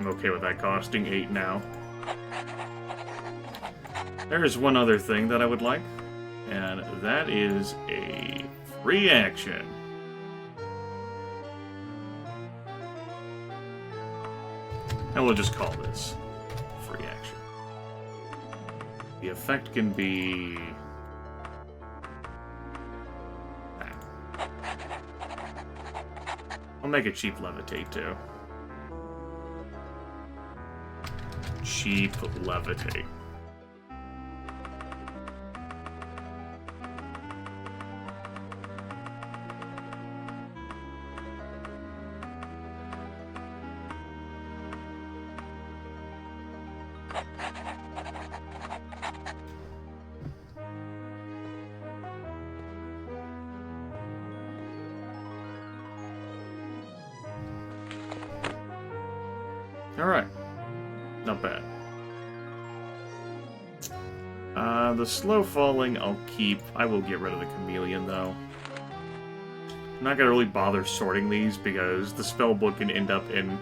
I'm okay with that costing 8 now. There is one other thing that I would like, and that is a free action. And we'll just call this free action. The effect can be that. I'll make a cheap levitate too. Cheap levitate. Alright. Not bad. The slow falling I'll keep. I will get rid of the chameleon though. I'm not gonna really bother sorting these because the spellbook can end up in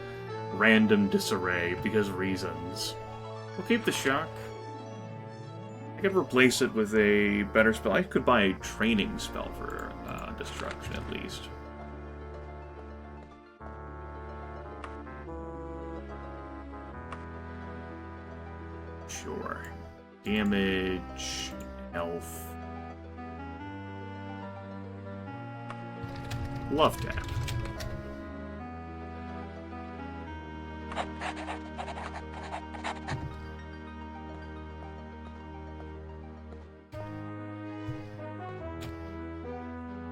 random disarray because of reasons. We'll keep the shock. I could replace it with a better spell. I could buy a training spell for destruction at least. Sure. Damage, health. Love tap.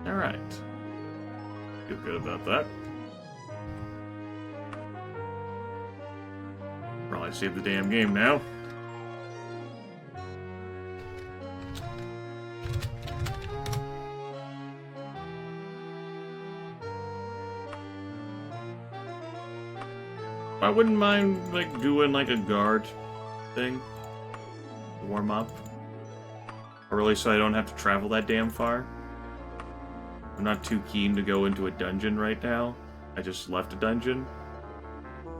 Alright. Feel good about that. Probably save the damn game now. I wouldn't mind, like, doing, like, a guard thing. Warm up. Or really so I don't have to travel that damn far. I'm not too keen to go into a dungeon right now. I just left a dungeon.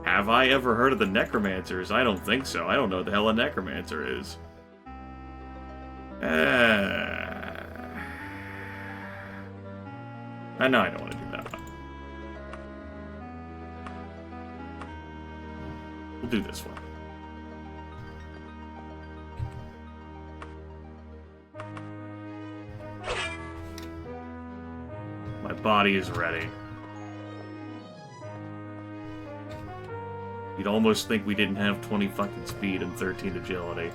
Have I ever heard of the necromancers? I don't think so. I don't know what the hell a necromancer is. I know I don't want to do that one. We'll do this one. My body is ready. You'd almost think we didn't have 20 fucking speed and 13 agility.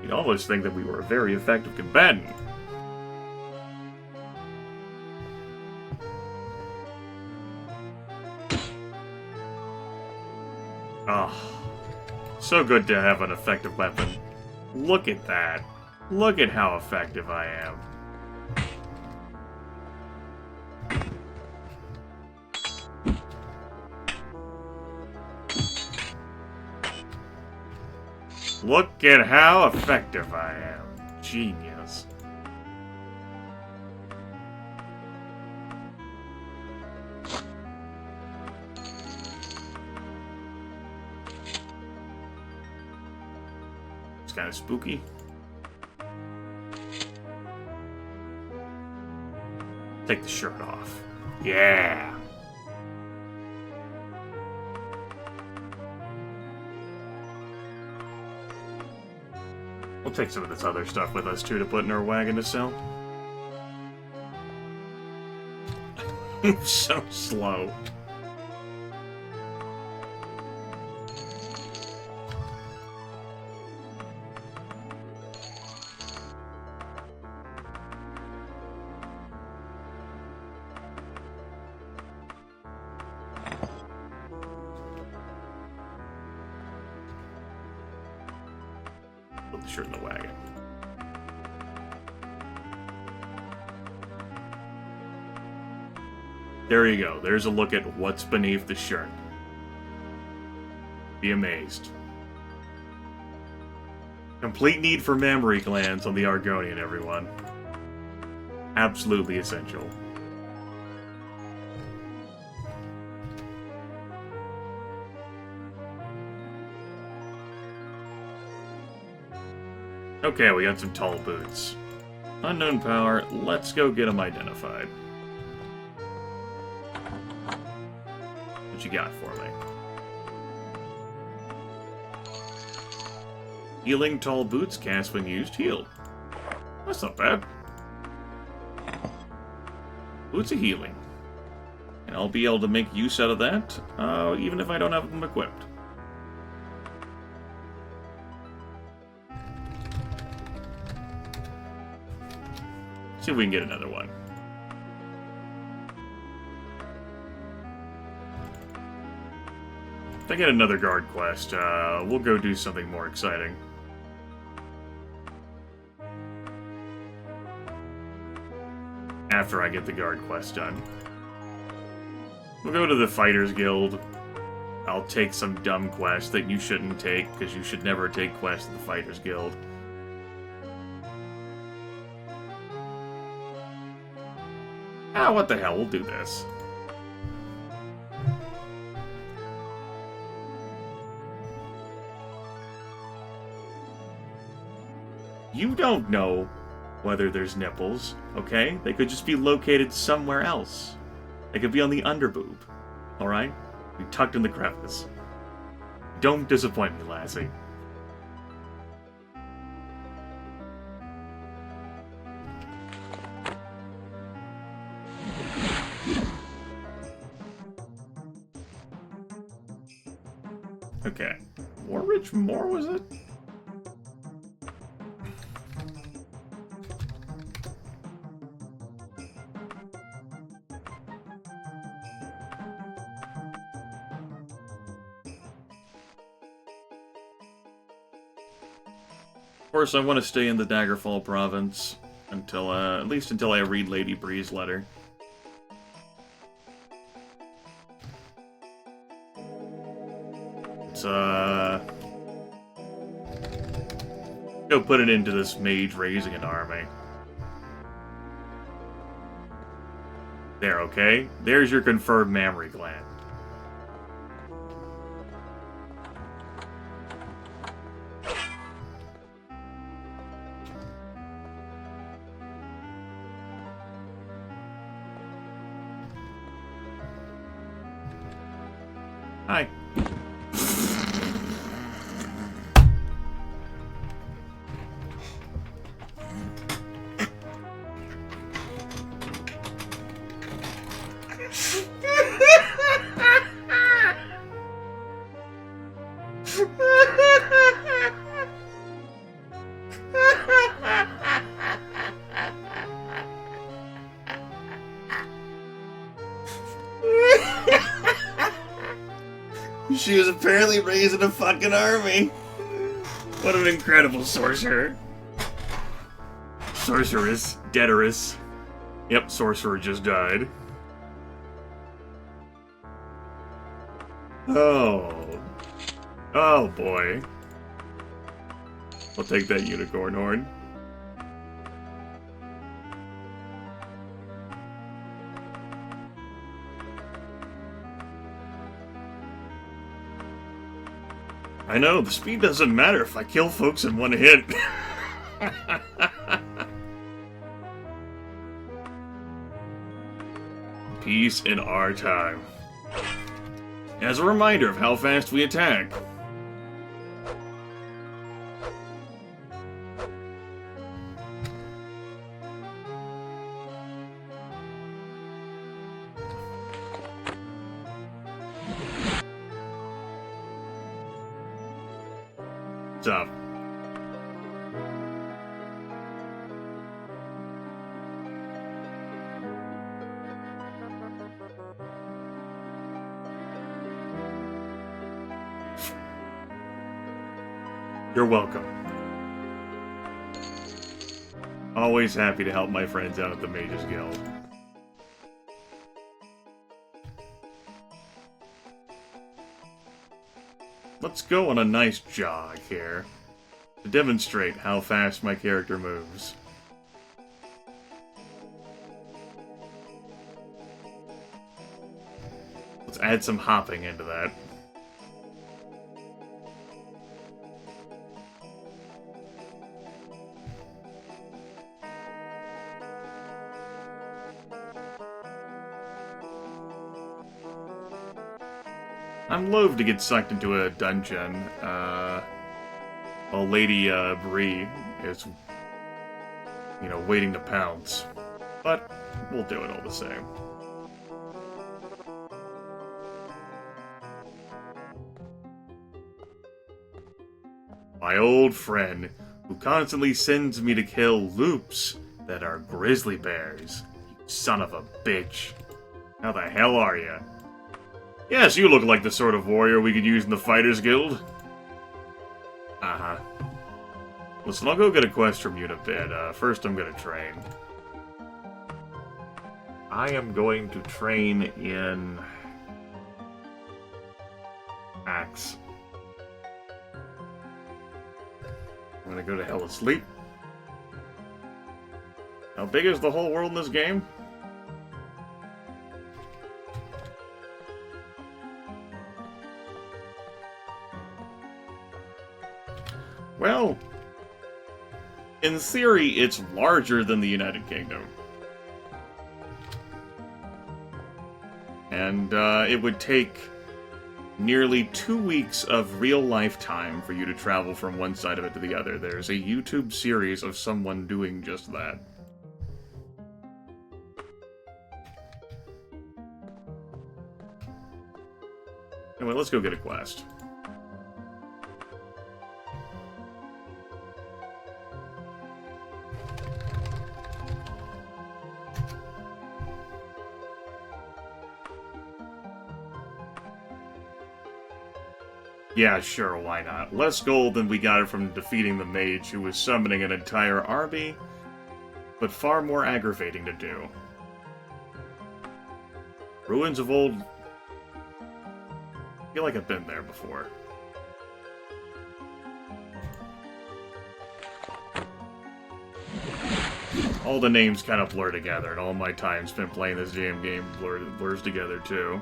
You'd almost think that we were a very effective combatant. Oh, so good to have an effective weapon. Look at that. Look at how effective I am. Look at how effective I am. Genius. It's kind of spooky. Take the shirt off. Yeah. We'll take some of this other stuff with us too to put in our wagon to sell. So slow. put the shirt in the wagon. There you go. There's a look at what's beneath the shirt. Be amazed. Complete need for mammary glands on the Argonian, everyone. Absolutely essential. Okay, we got some tall boots. Unknown power, let's go get them identified. What you got for me? Healing tall boots cast when used, healed. That's not bad. Boots of healing. And I'll be able to make use out of that, even if I don't have them equipped. See if we can get another one. If I get another guard quest, we'll go do something more exciting. After I get the guard quest done. We'll go to the Fighters Guild. I'll take some dumb quests that you shouldn't take, because you should never take quests at the Fighters Guild. Ah, what the hell, we'll do this. You don't know whether there's nipples, okay? They could just be located somewhere else. They could be on the underboob, alright? Be tucked in the crevice. Don't disappoint me, Lassie. Okay. Warridge Moor, was it? Of course, I want to stay in the Daggerfall province until, at least until I read Lady Bree's letter. Let's, go put it into this mage raising an army. There, okay? There's your confirmed mammary gland. Hi. She was apparently raising a fucking army. What an incredible sorcerer. Sorceress. Deaderess. Yep, sorcerer just died. Oh. Oh boy. I'll take that unicorn horn. I know, the speed doesn't matter if I kill folks in one hit. Peace in our time. As a reminder of how fast we attack. What's up? You're welcome. Always happy to help my friends out at the Mages Guild. Let's go on a nice jog here, to demonstrate how fast my character moves. Let's add some hopping into that. I'm loath to get sucked into a dungeon, while Lady, Bree is, you know, waiting to pounce. But we'll do it all the same. My old friend, who constantly sends me to kill loops that are grizzly bears. You son of a bitch. How the hell are you? Yes, you look like the sort of warrior we could use in the Fighters Guild. Uh-huh. Listen, I'll go get a quest from you in a bit. First I'm gonna train. I am going to train in... Axe. I'm gonna go to Hell Asleep. How big is the whole world in this game? Well, in theory, it's larger than the United Kingdom. And it would take nearly 2 weeks of real-life time for you to travel from one side of it to the other. There's a YouTube series of someone doing just that. Anyway, let's go get a quest. Yeah, sure, why not? Less gold than we got from defeating the mage who was summoning an entire army, but far more aggravating to do. Ruins of old... I feel like I've been there before. All the names kind of blur together, and all my time spent playing this damn game blurs together, too.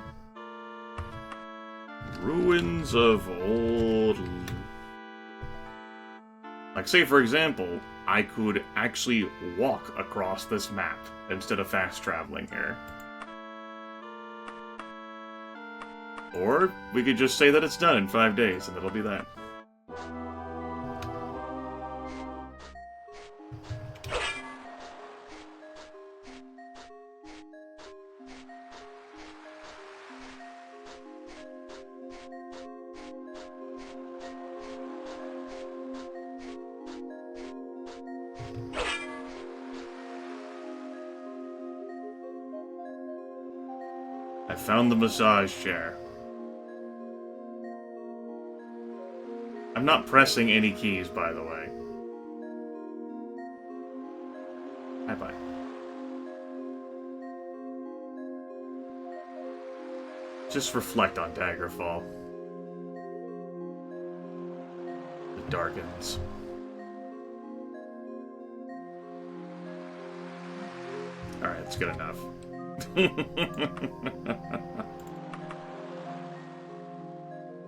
Ruins of old... Like, say, for example, I could actually walk across this map instead of fast traveling here. Or we could just say that it's done in 5 days, and it'll be that. I found the massage chair. I'm not pressing any keys, by the way. Bye-bye. Just reflect on Daggerfall. It darkens. Alright, that's good enough.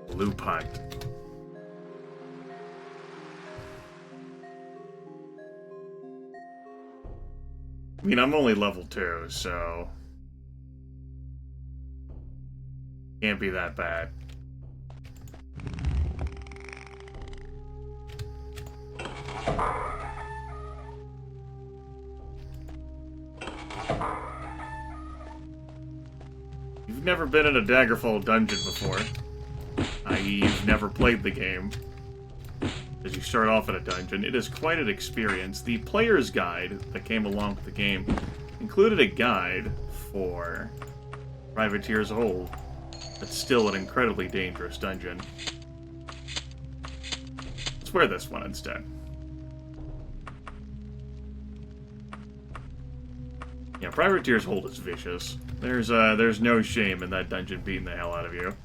Blue Pint. I mean, I'm only level 2, so... Can't be that bad. You've never been in a Daggerfall dungeon before. I.e., you've never played the game. As you start off in a dungeon, it is quite an experience. The player's guide that came along with the game included a guide for Privateer's Hold. That's still an incredibly dangerous dungeon. Let's wear this one instead. Privateer's hold is vicious. There's no shame in that dungeon beating the hell out of you.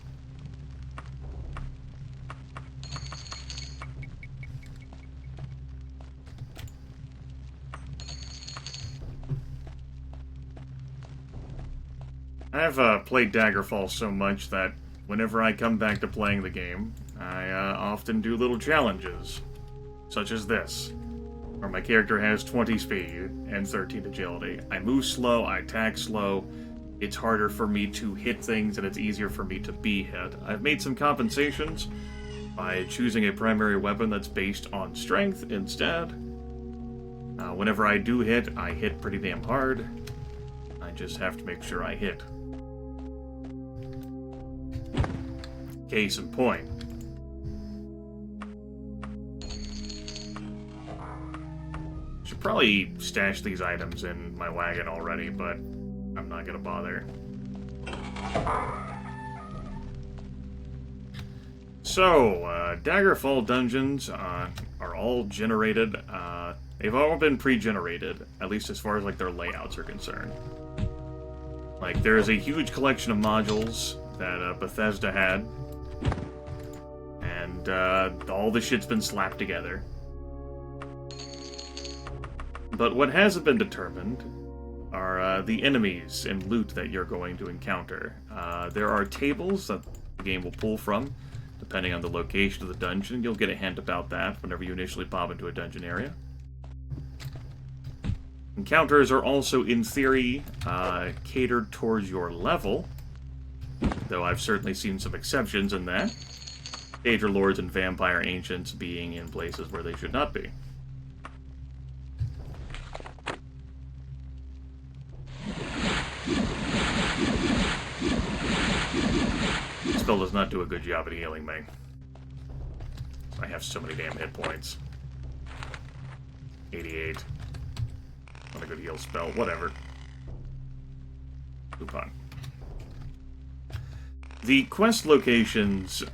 I've played Daggerfall so much that whenever I come back to playing the game, I often do little challenges, such as this, where my character has 20 speed and 13 agility. I move slow, I attack slow, it's harder for me to hit things and it's easier for me to be hit. I've made some compensations by choosing a primary weapon that's based on strength instead. Whenever I do hit, I hit pretty damn hard. I just have to make sure I hit. Case in point. Should probably stash these items in my wagon already, but I'm not gonna bother. So, Daggerfall dungeons are all generated. They've all been pre-generated, at least as far as like their layouts are concerned. Like, there's a huge collection of modules that Bethesda had, and all the shit's been slapped together. But what hasn't been determined are the enemies and loot that you're going to encounter. There are tables that the game will pull from, depending on the location of the dungeon. You'll get a hint about that whenever you initially pop into a dungeon area. Encounters are also, in theory, catered towards your level, though I've certainly seen some exceptions in that. Daedra Lords and Vampire Ancients being in places where they should not be. This spell does not do a good job at healing me. I have so many damn hit points. 88. Not a good heal spell. Whatever. Coupon. The quest locations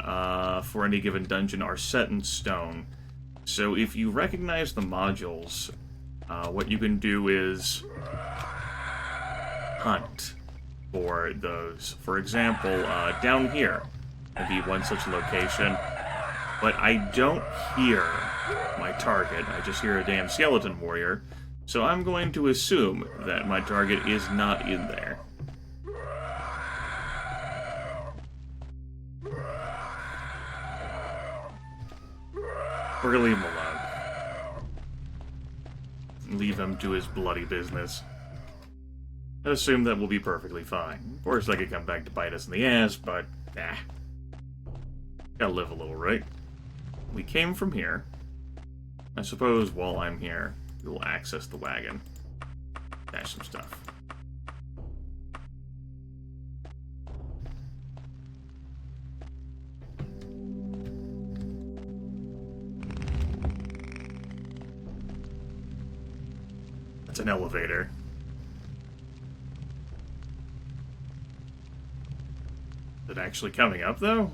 for any given dungeon are set in stone. So if you recognize the modules, what you can do is hunt for those. For example, down here would be one such location, but I don't hear my target. I just hear a damn skeleton warrior. So I'm going to assume that my target is not in there. We're gonna leave him alone. Leave him to his bloody business. I assume that we'll be perfectly fine. Of course, that could come back to bite us in the ass, but gotta live a little, right? We came from here. I suppose while I'm here, we'll access the wagon. Dash some stuff. That's an elevator. Is it actually coming up, though?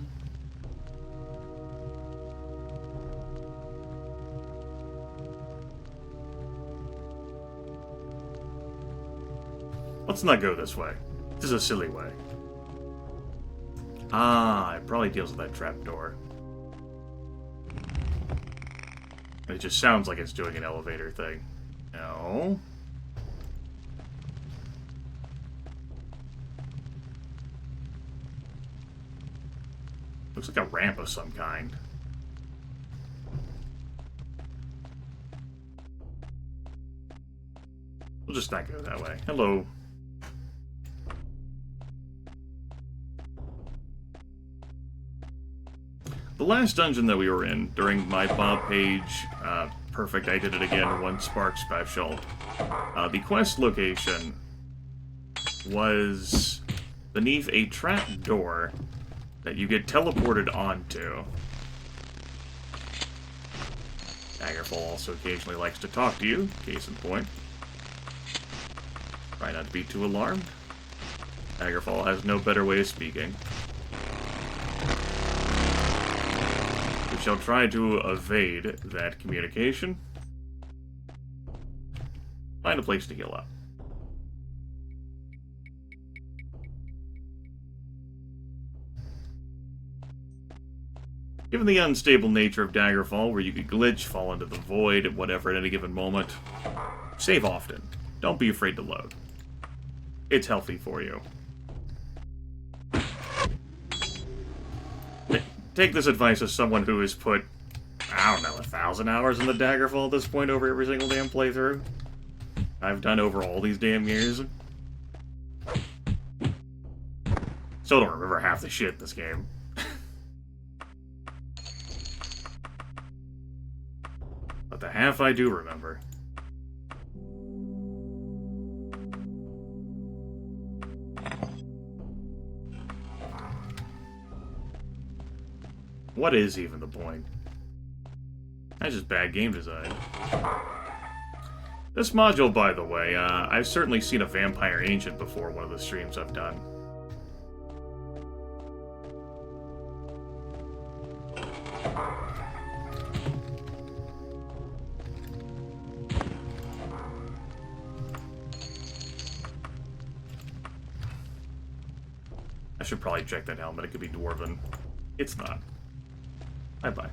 Let's not go this way. This is a silly way. Ah, it probably deals with that trapdoor. It just sounds like it's doing an elevator thing. No. Looks like a ramp of some kind. We'll just not go that way. Hello. The last dungeon that we were in during my Bob Page Perfect, I Did It Again, One Spark special, the quest location was beneath a trap door that you get teleported onto. Daggerfall also occasionally likes to talk to you, case in point. Try not to be too alarmed. Daggerfall has no better way of speaking. We shall try to evade that communication. Find a place to heal up. Given the unstable nature of Daggerfall, where you could glitch, fall into the void, whatever at any given moment, save often. Don't be afraid to load. It's healthy for you. Take this advice as someone who has put, I don't know, 1,000 hours in the Daggerfall at this point over every single damn playthrough. I've done over all these damn years. Still don't remember half the shit in this game. But the half I do remember. What is even the point? That's just bad game design. This module, by the way, I've certainly seen a Vampire Ancient before one of the streams I've done. I should probably check that helmet. It could be Dwarven. It's not. Bye-bye.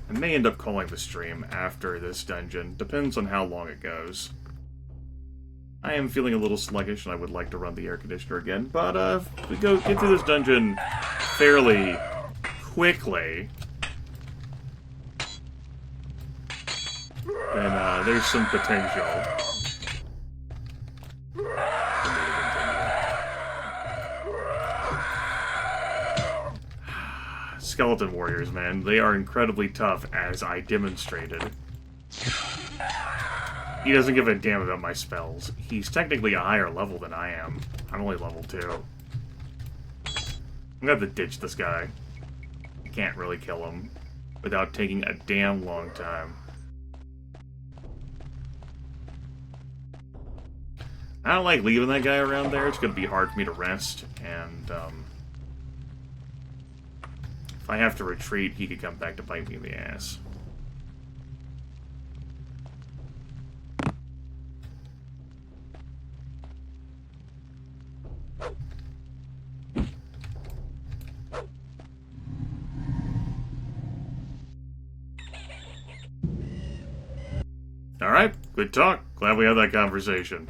I may end up calling the stream after this dungeon. Depends on how long it goes. I am feeling a little sluggish and I would like to run the air conditioner again, but if we get through this dungeon fairly quickly, then there's some potential. Skeleton warriors, man. They are incredibly tough, as I demonstrated. He doesn't give a damn about my spells. He's technically a higher level than I am. I'm only level 2. I'm gonna have to ditch this guy. I can't really kill him without taking a damn long time. I don't like leaving that guy around there. It's gonna be hard for me to rest, and, if I have to retreat, he could come back to bite me in the ass. Alright, good talk. Glad we had that conversation.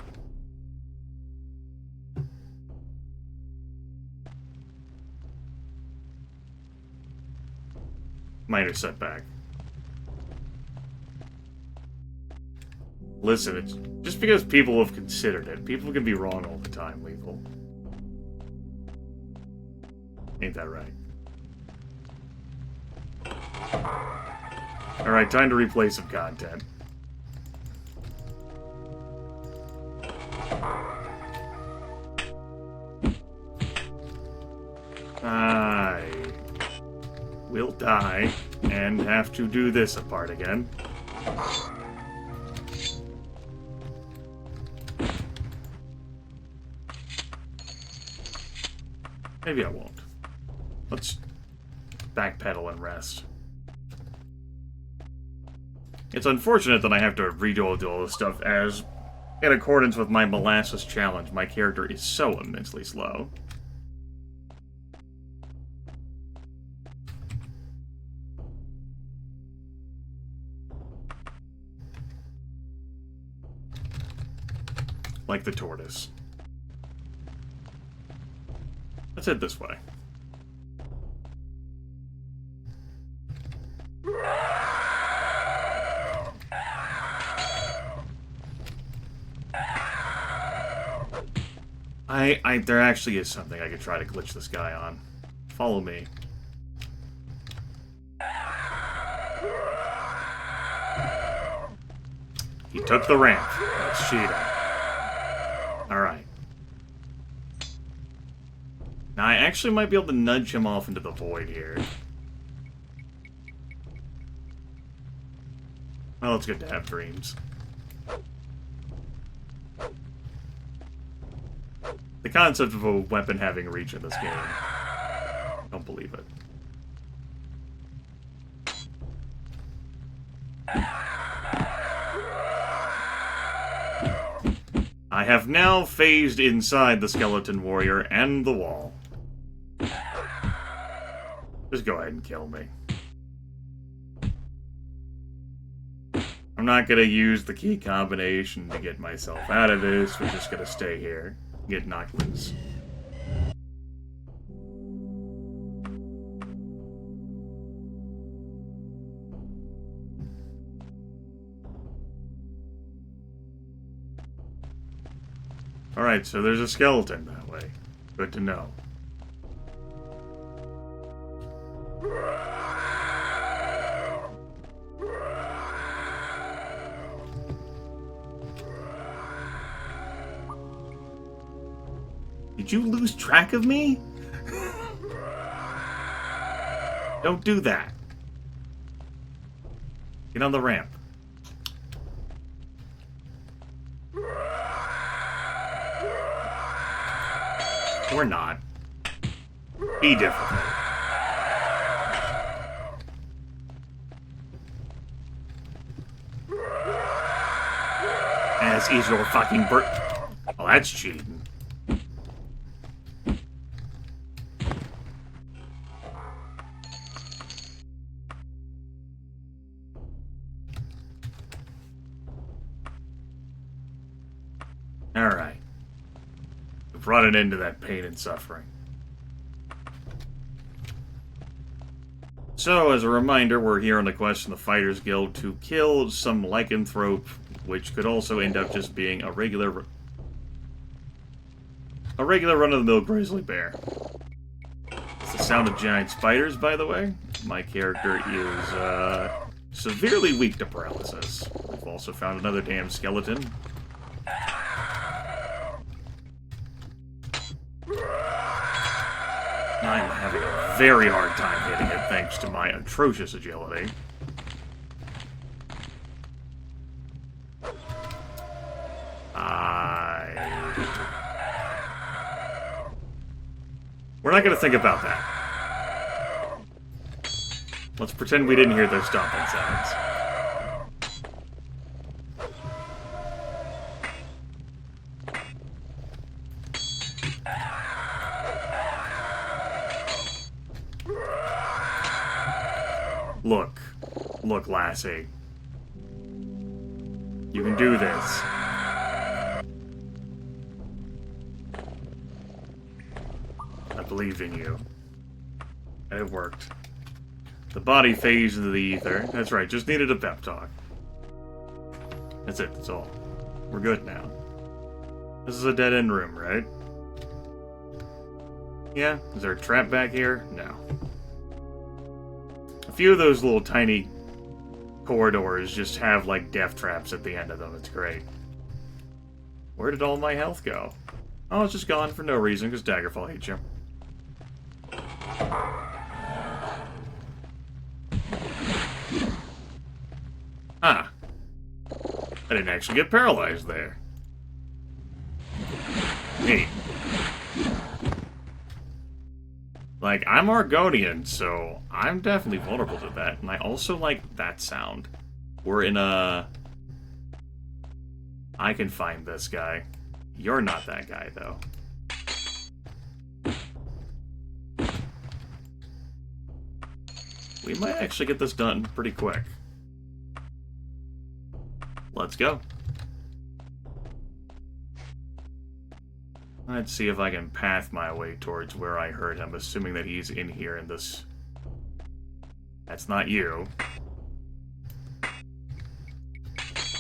Minor setback. Listen, it's just because people have considered it. People can be wrong all the time, Lethal. Ain't that right? Alright, time to replay some content. I will die and have to do this apart again. Maybe I won't. Let's backpedal and rest. It's unfortunate that I have to redo all this stuff, as, in accordance with my Molasses challenge, my character is so immensely slow. Like the tortoise. Let's head this way. There actually is something I could try to glitch this guy on. Follow me. He took the ramp. That's cheating. Alright. Now, I actually might be able to nudge him off into the void here. Well, it's good to have dreams. The concept of a weapon having reach in this game. Don't believe it. I have now phased inside the skeleton warrior and the wall. Just go ahead and kill me. I'm not gonna use the key combination to get myself out of this. We're just gonna stay here. Get knocked loose. Alright, so there's a skeleton that way. Good to know. Did you lose track of me? Don't do that. Get on the ramp. Or not. Be difficult. As is your fucking bird. Oh, that's cheating. Alright. We've brought an end to that pain and suffering. So, as a reminder, we're here on the quest in the Fighters Guild to kill some lycanthrope, which could also end up just being a regular run-of-the-mill grizzly bear. It's the sound of giant spiders, by the way. My character is severely weak to paralysis. We've also found another damn skeleton. I'm having a very hard time hitting it thanks to my atrocious agility. We're not going to think about that. Let's pretend we didn't hear those stomping sounds. Look, lassie. You can do this. I believed in you. And it worked. The body phased into the ether. That's right, just needed a pep talk. That's it, that's all. We're good now. This is a dead-end room, right? Yeah? Is there a trap back here? No. A few of those little tiny corridors just have, like, death traps at the end of them. It's great. Where did all my health go? Oh, it's just gone for no reason, because Daggerfall hates you. Ah. I didn't actually get paralyzed there. Neat. Like, I'm Argonian, so I'm definitely vulnerable to that. And I also like that sound. We're in a... I can find this guy. You're not that guy, though. We might actually get this done pretty quick. Let's go. Let's see if I can path my way towards where I heard him, assuming that he's in here in this... That's not you.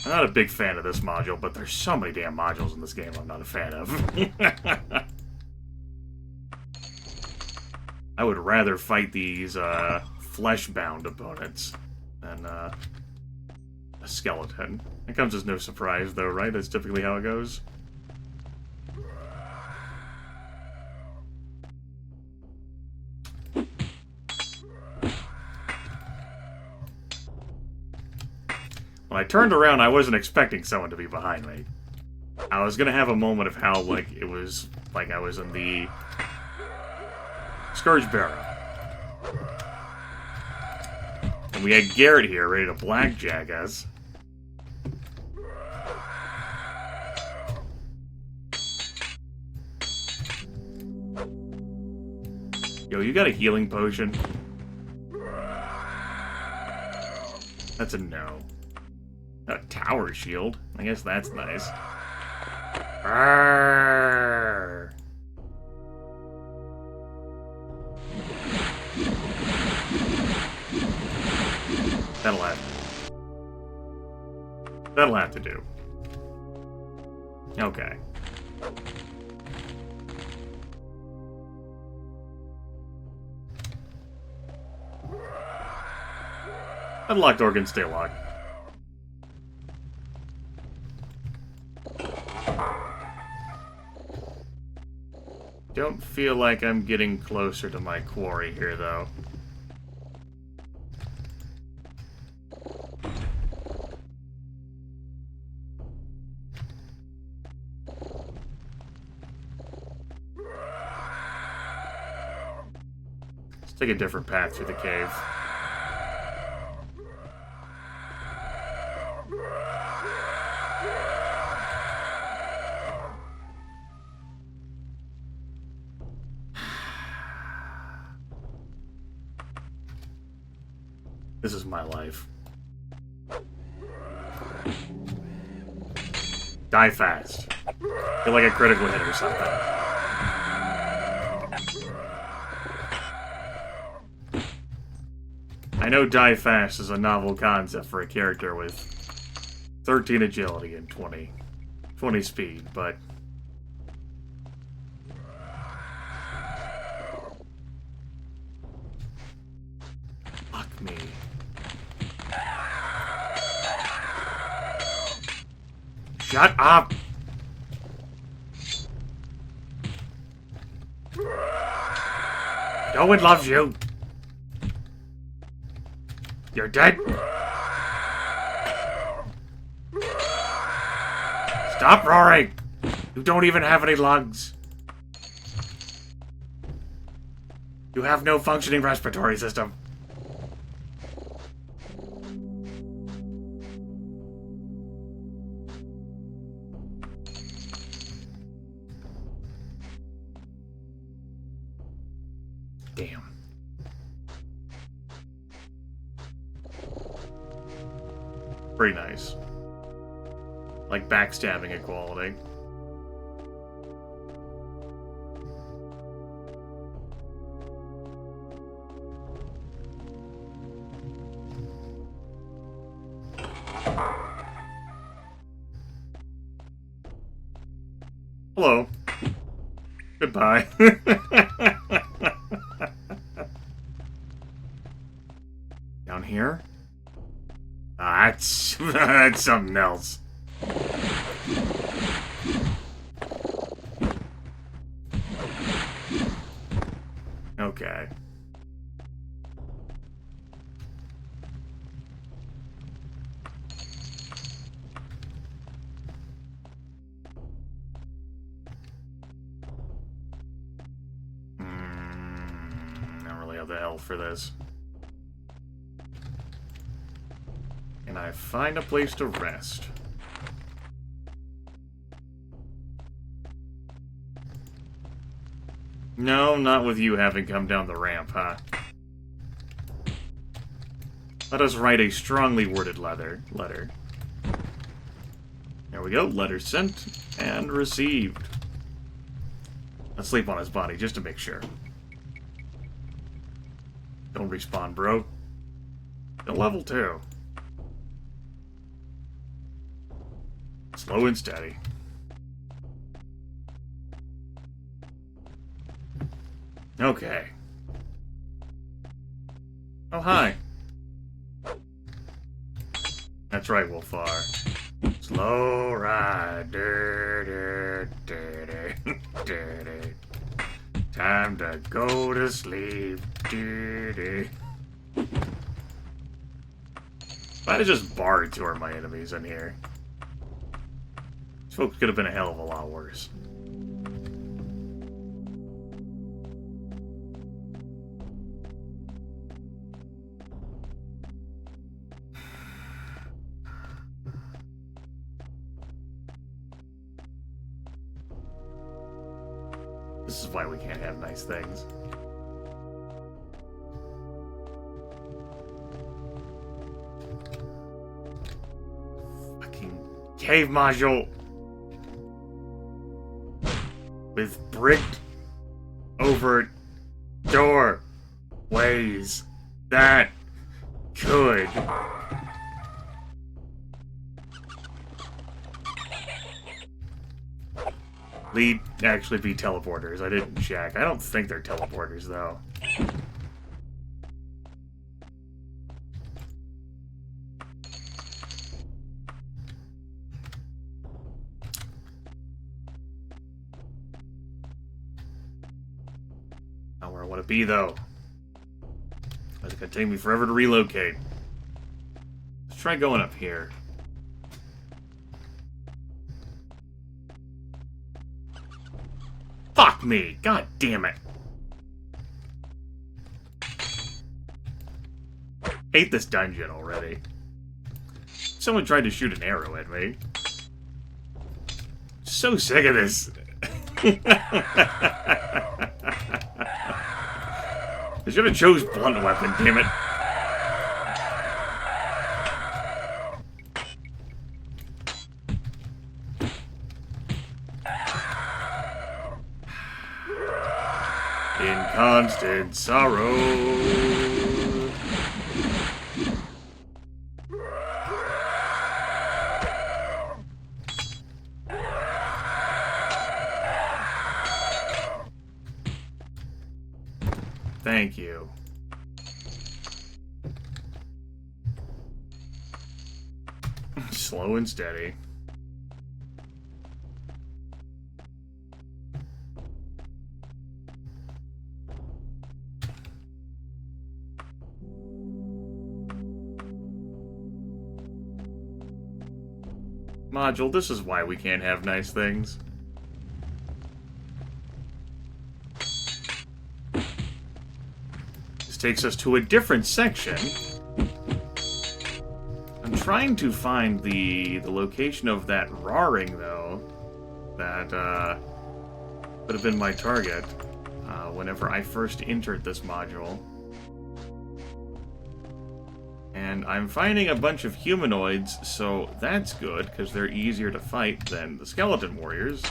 I'm not a big fan of this module, but there's so many damn modules in this game I'm not a fan of. I would rather fight these flesh-bound opponents than a skeleton. It comes as no surprise, though, right? That's typically how it goes. When I turned around, I wasn't expecting someone to be behind me. I was gonna have a moment of how, like, it was like I was in the Scourge Barrow. And we had Garrett here, ready to blackjack us. Yo, you got a healing potion? That's a no. A tower shield? I guess that's nice. Arrgh. That'll have to do. Okay. Unlocked door can stay locked. Don't feel like I'm getting closer to my quarry here, though. Let's take a different path through the cave. This is my life. Die fast. Feel like a critical hit or something. I know die fast is a novel concept for a character with 13 agility and 20 speed, but fuck me. Shut up! No one loves you! You're dead! Stop roaring! You don't even have any lungs. You have no functioning respiratory system. Damn. Pretty nice. Like backstabbing equality. Hello. Goodbye. Down here? That's something else. Okay. I don't really have the health for this. Can I find a place to rest? No, not with you having come down the ramp, huh? Let us write a strongly worded letter. There we go. Letter sent and received. Let's sleep on his body just to make sure. Don't respawn, bro. To level 2. Slow and steady. Okay. Oh, hi. That's right, Wolfar. Slow ride. Time to go to sleep. If I had just barred two of my enemies in here, these folks could have been a hell of a lot worse. This is why we can't have nice things. cave module with bricked over doorways that could actually be teleporters. I didn't check. I don't think they're teleporters, though. Not where I want to be, though. It's gonna take me forever to relocate. Let's try going up here. Fuck me! God damn it! Hate this dungeon already. Someone tried to shoot an arrow at me. So sick of this. I should have chose blunt weapon, damn it. In constant sorrow. Thank you. Slow and steady. Module, this is why we can't have nice things. This takes us to a different section. I'm trying to find the location of that roaring, though. That would have been my target whenever I first entered this module. And I'm finding a bunch of humanoids, so that's good, because they're easier to fight than the skeleton warriors.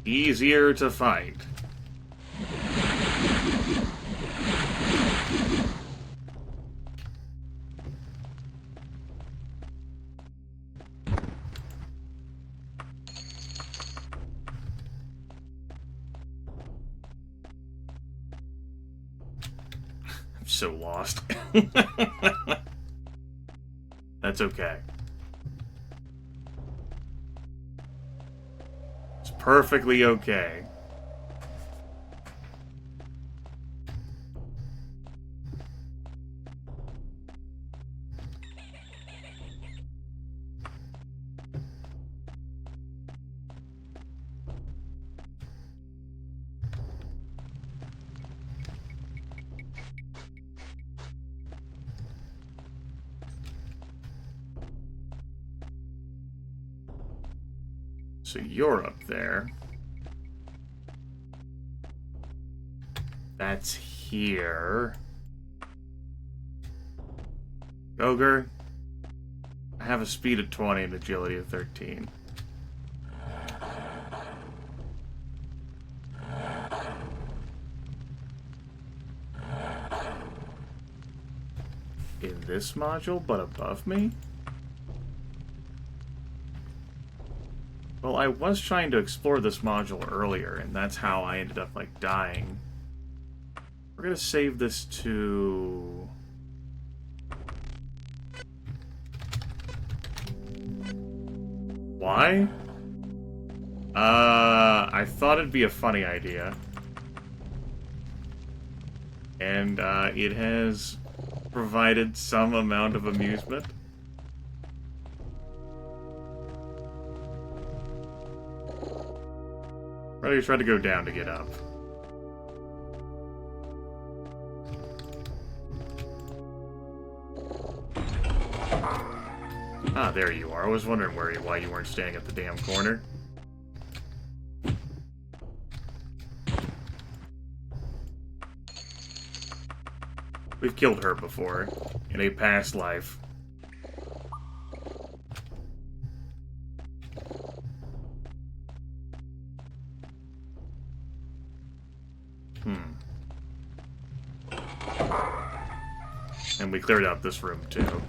Easier to fight. So lost. That's okay. It's perfectly okay. So you're up there. That's here. Ogre, I have a speed of 20 and agility of 13. In this module, but above me? Well, I was trying to explore this module earlier, and that's how I ended up, like, dying. We're gonna save this to... Why? I thought it'd be a funny idea. And, it has provided some amount of amusement. Probably try to go down to get up. Ah, there you are. I was wondering why you weren't standing at the damn corner. We've killed her before, in a past life. cleared out this room, too.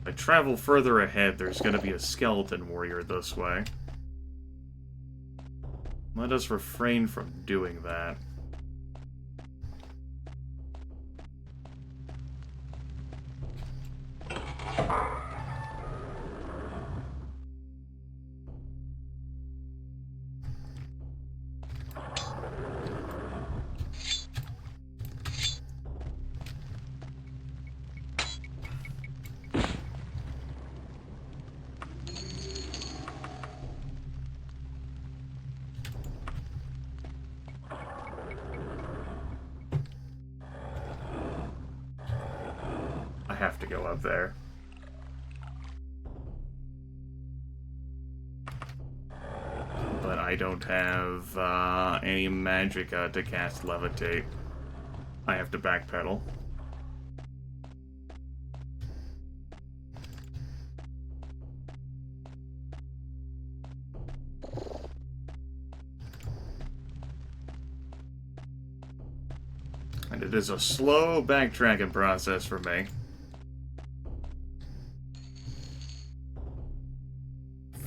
If I travel further ahead, there's going to be a skeleton warrior this way. Let us refrain from doing that. I have to go up there. But I don't have any magicka to cast Levitate. I have to backpedal. And it is a slow backtracking process for me.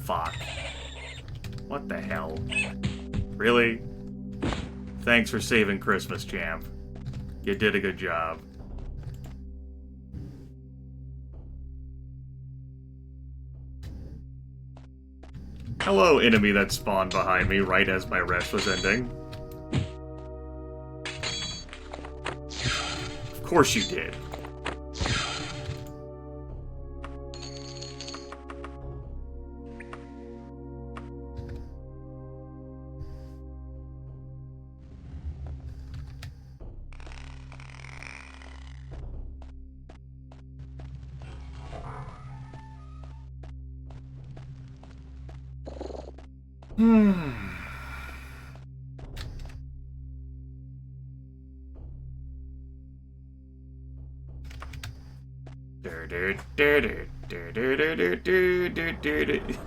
Fuck. What the hell? Really? Thanks for saving Christmas, champ. You did a good job. Hello, enemy that spawned behind me right as my rest was ending. Of course you did.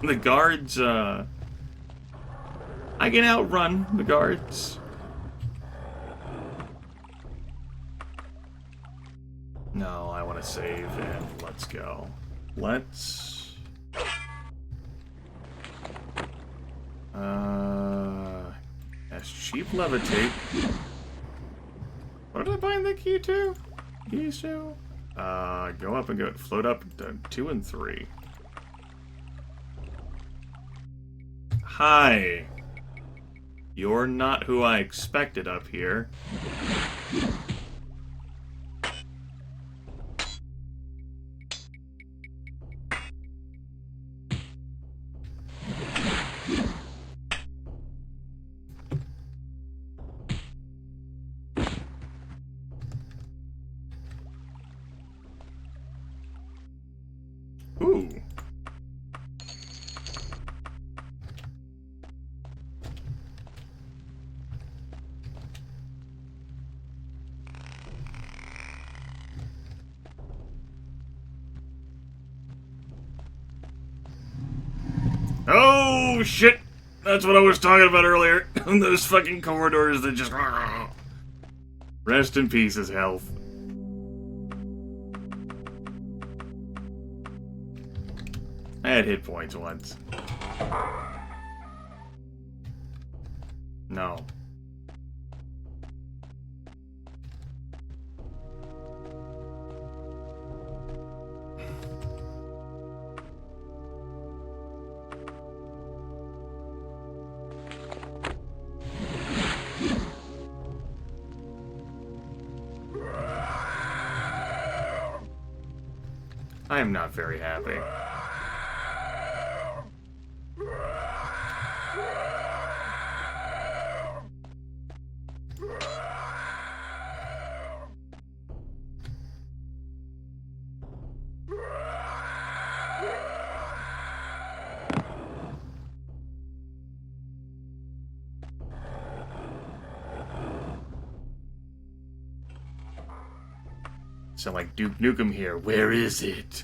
The guards, I can outrun the guards. No, I want to save and let's go. Let's... That's cheap levitate. What did I bind the key to? Keys to? Go up and go float up to 2 and 3. Hi. You're not who I expected up here. Ooh. Oh, shit! That's what I was talking about earlier. Those fucking corridors that just... Rest in peace, his health. I had hit points once. No. I am not very happy. Sound like Duke Nukem here. Where is it?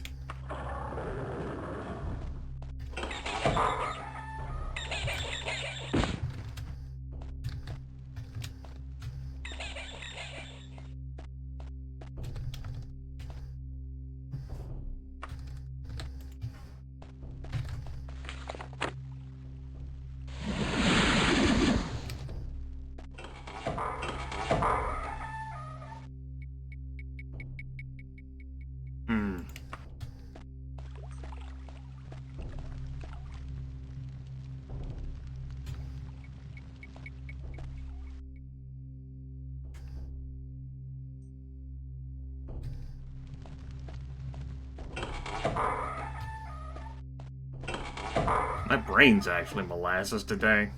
My brain's actually molasses today.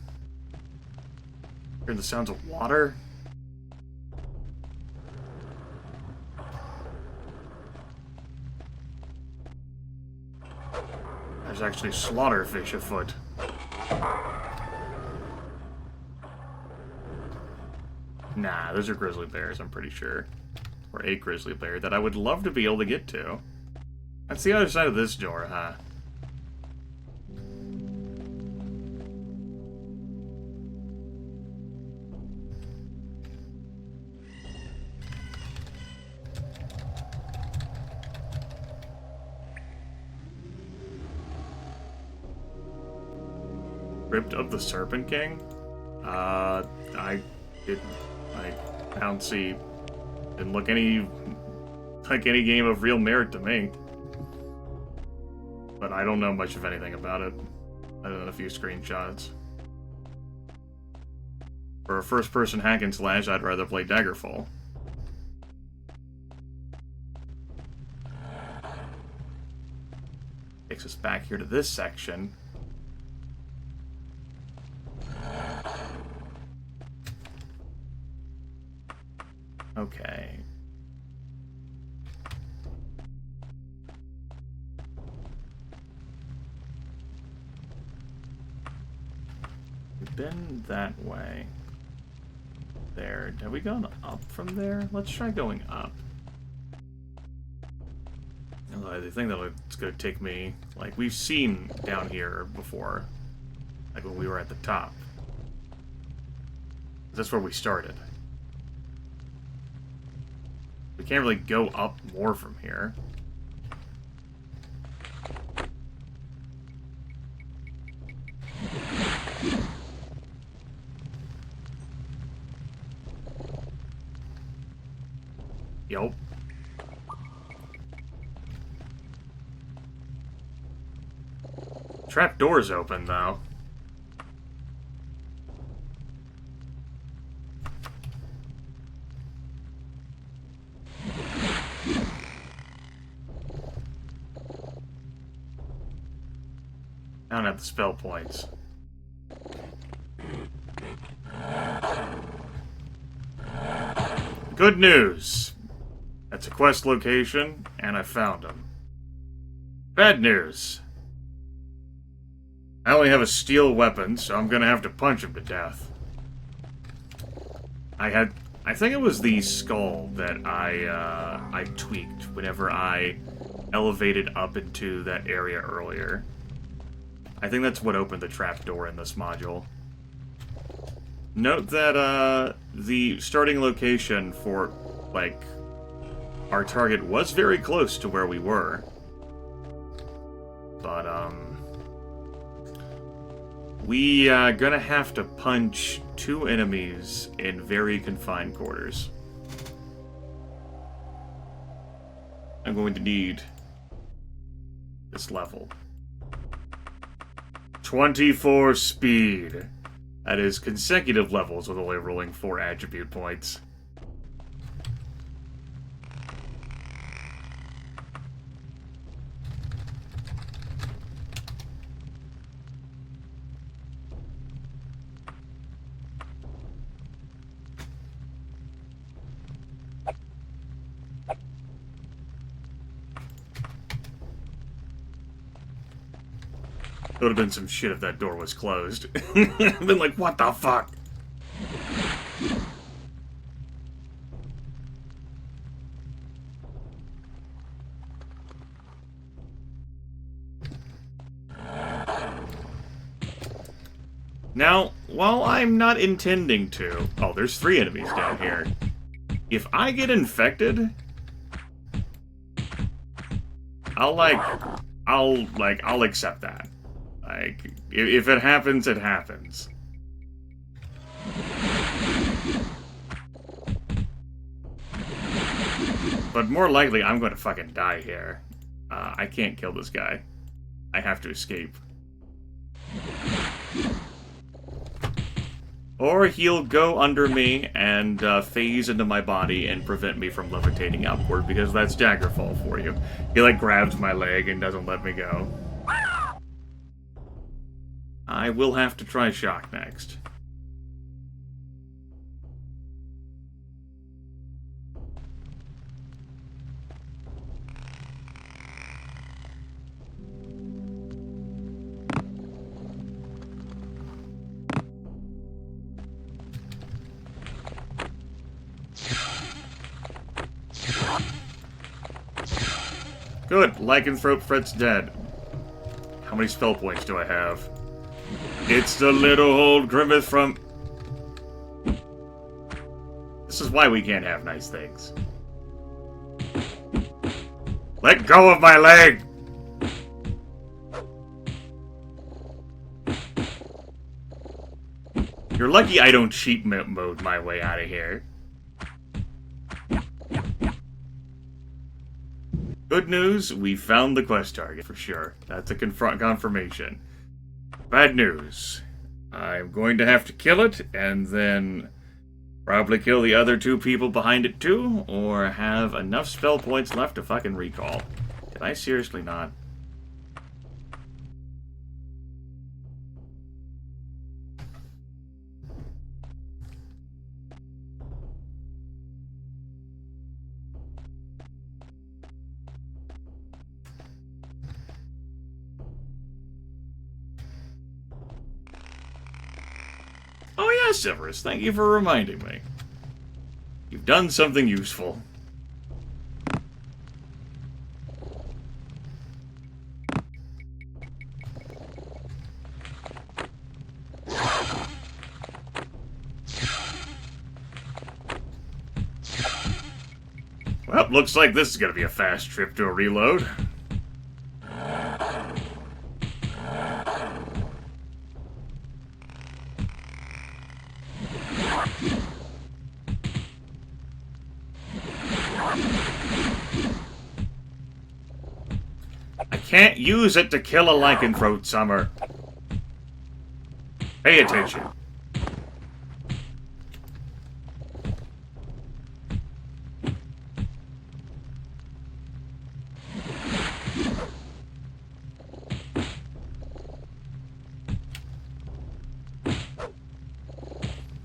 Hear the sounds of water? There's actually slaughterfish afoot. Nah, those are grizzly bears, I'm pretty sure. Or a grizzly bear that I would love to be able to get to. That's the other side of this door, huh? Crypt of the Serpent King? I don't see. Didn't look like any game of real merit to me. But I don't know much of anything about it, other than a few screenshots. For a first-person hack and slash, I'd rather play Daggerfall. Takes us back here to this section. Okay. We've been that way. There. Have we gone up from there? Let's try going up. The thing that it's going to take me... Like, we've seen down here before. Like, when we were at the top. That's where we started. We can't really go up more from here. Yup. Trap door's open, though. I don't have the spell points. Good news! That's a quest location, and I found him. Bad news. I only have a steel weapon, so I'm gonna have to punch him to death. I think it was the skull that I tweaked whenever I elevated up into that area earlier. I think that's what opened the trapdoor in this module. Note that, the starting location for, like, our target was very close to where we were. But, we, gonna have to punch 2 enemies in very confined quarters. I'm going to need this level. 24 speed. That is consecutive levels with only rolling 4 attribute points. It would have been some shit if that door was closed. I've been like, what the fuck? Now, while I'm not intending to... Oh, there's 3 enemies down here. If I get infected... I'll accept that. Like, if it happens, it happens. But more likely, I'm going to fucking die here. I can't kill this guy. I have to escape. Or he'll go under me and phase into my body and prevent me from levitating upward, because that's Daggerfall for you. He, like, grabs my leg and doesn't let me go. I will have to try shock next. Good, Lycanthrope Fret's dead. How many spell points do I have? It's the little old Grimith from... This is why we can't have nice things. Let go of my leg! You're lucky I don't cheat mode my way out of here. Good news, we found the quest target for sure. That's a confirmation. Bad news. I'm going to have to kill it, and then probably kill the other two people behind it too, or have enough spell points left to fucking recall. Did I seriously not? Oh yes, Severus, thank you for reminding me. You've done something useful. Well, looks like this is gonna be a fast trip to a reload. I can't use it to kill a lycanthrope, Summer. Pay attention.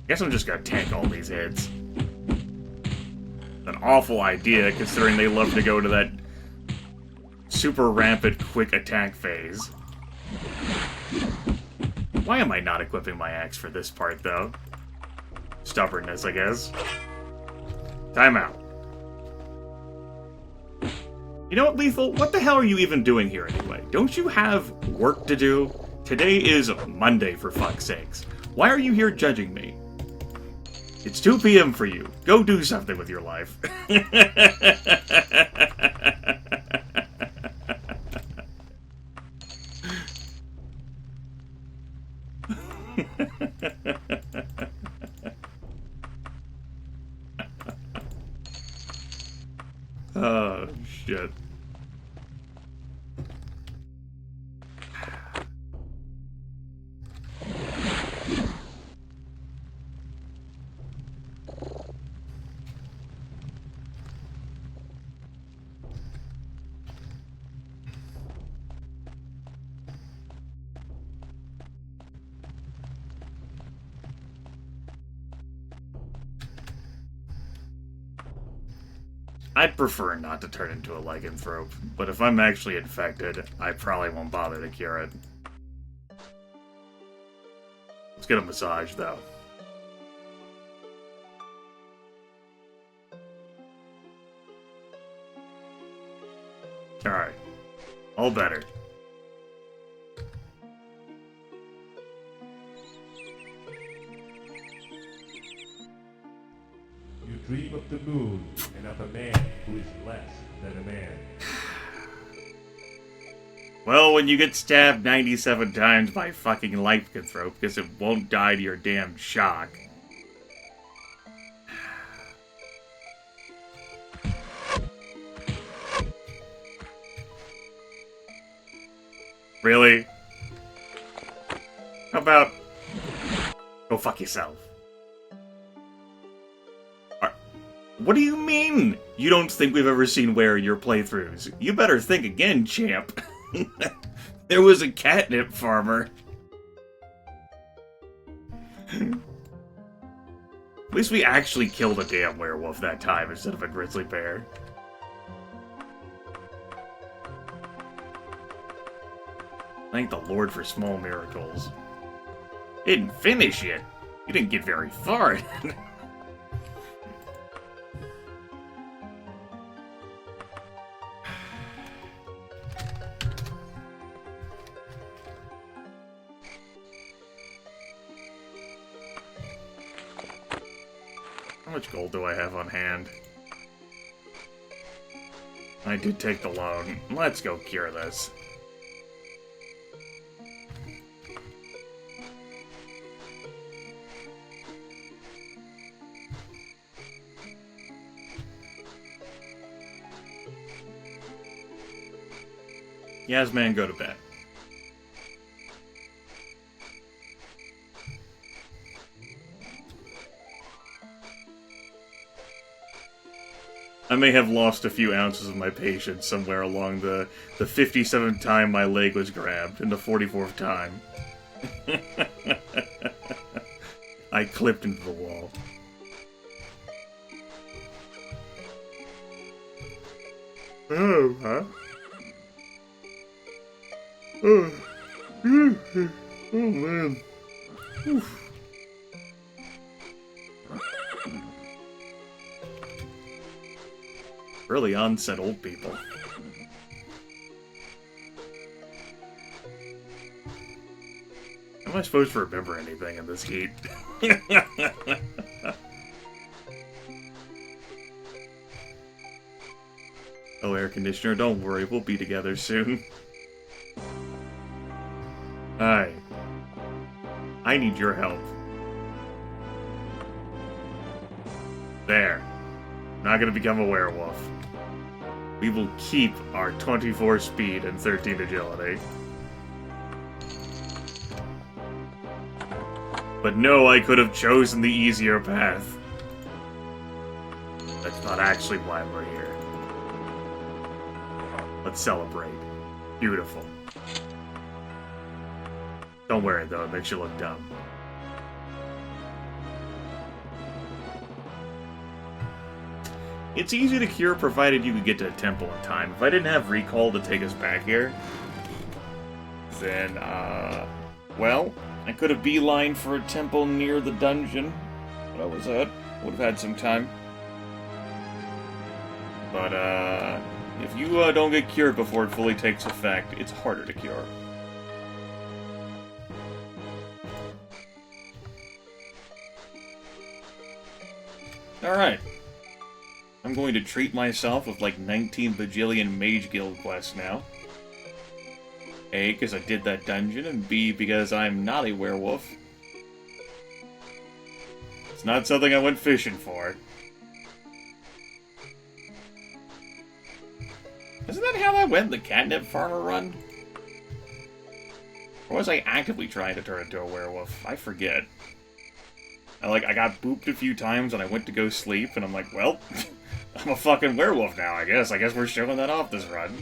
Guess I'm just gonna tank all these hits. An awful idea, considering they love to go to that super rampant quick attack phase. Why am I not equipping my axe for this part, though? Stubbornness, I guess. Time out. You know what, Lethal? What the hell are you even doing here anyway? Don't you have work to do? Today is Monday, for fuck's sakes. Why are you here judging me? It's 2 p.m. for you. Go do something with your life. Oh, shit. I'd prefer not to turn into a lycanthrope, but if I'm actually infected, I probably won't bother to cure it. Let's get a massage, though. Alright. All better. You dream of the moon and of a man who is less than a man. Well, when you get stabbed 97 times by fucking lycanthrope because it won't die to your damn shock. Really? How about... Go fuck yourself. What do you mean? You don't think we've ever seen Where your playthroughs? You better think again, champ. There was a catnip farmer. At least we actually killed a damn werewolf that time instead of a grizzly bear. Thank the Lord for small miracles. Didn't finish it. You didn't get very far. How much gold do I have on hand? I did take the loan. Let's go cure this. Yasman, go to bed. I may have lost a few ounces of my patience somewhere along the 57th time my leg was grabbed, and the 44th time. I clipped into the wall. Oh, huh? Oh, oh man. Oof. Early onset old people. Am I supposed to remember anything in this heat? Oh, air conditioner, don't worry, we'll be together soon. Hi. I need your help. There. Not gonna become a werewolf. We will keep our 24 speed and 13 agility. But no, I could have chosen the easier path. That's not actually why we're here. Let's celebrate. Beautiful. Don't wear it though, it makes you look dumb. It's easy to cure provided you could get to a temple in time. If I didn't have recall to take us back here, then, well, I could have beelined for a temple near the dungeon. That was it. Would have had some time. But, if you don't get cured before it fully takes effect, it's harder to cure. Alright. I'm going to treat myself with like 19 bajillion Mage Guild quests now. A, because I did that dungeon, and B, because I'm not a werewolf. It's not something I went fishing for. Isn't that how that went, the catnip farmer run? Or was I actively trying to turn into a werewolf? I forget. I got booped a few times and I went to go sleep, and I'm like, well, I'm a fucking werewolf now, I guess. I guess we're showing that off this run.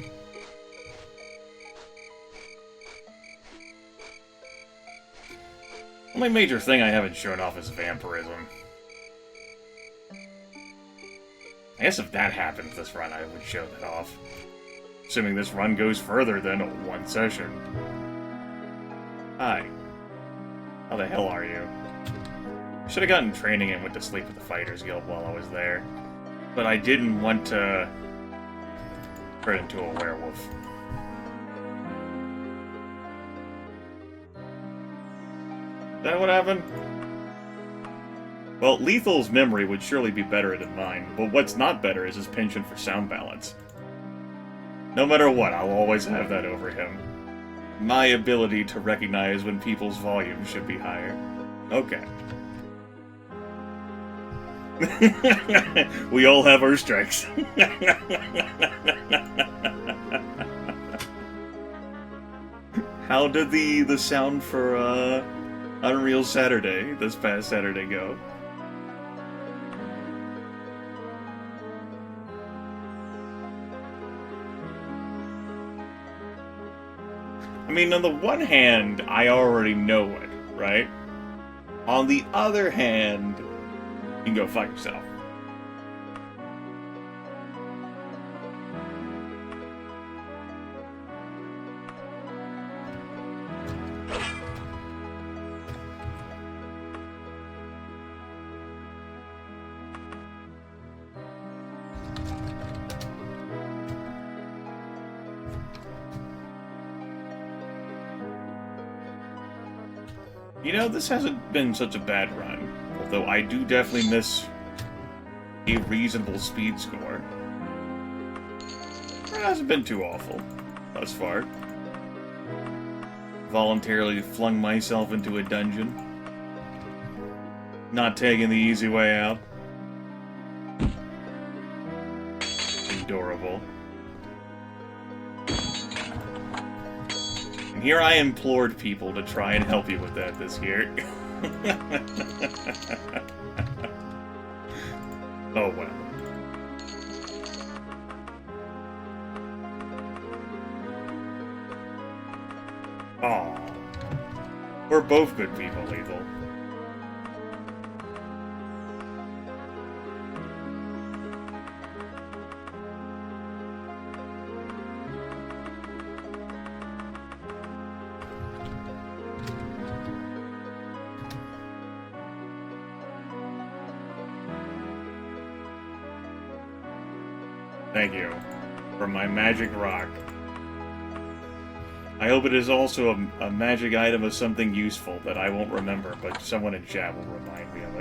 Only major thing I haven't shown off is vampirism. I guess if that happens this run, I would show that off. Assuming this run goes further than one session. Hi. How the hell are you? Should have gotten training and went to sleep at the Fighters Guild while I was there. But I didn't want to turn into a werewolf. Is that what happened? Well, Lethal's memory would surely be better than mine, but what's not better is his penchant for sound balance. No matter what, I'll always have that over him. My ability to recognize when people's volume should be higher. Okay. We all have our strengths. How did the sound for Unreal Saturday, this past Saturday, go? I mean, on the one hand, I already know it, right? On the other hand, you can go fuck yourself. You know, this hasn't been such a bad run, although I do definitely miss a reasonable speed score. It hasn't been too awful thus far. Voluntarily flung myself into a dungeon. Not taking the easy way out. Adorable. And here I implored people to try and help you with that this year. Oh well. Aw. We're both good people, Lethal. Thank you for my magic rock. I hope it is also a magic item of something useful that I won't remember, but someone in chat will remind me of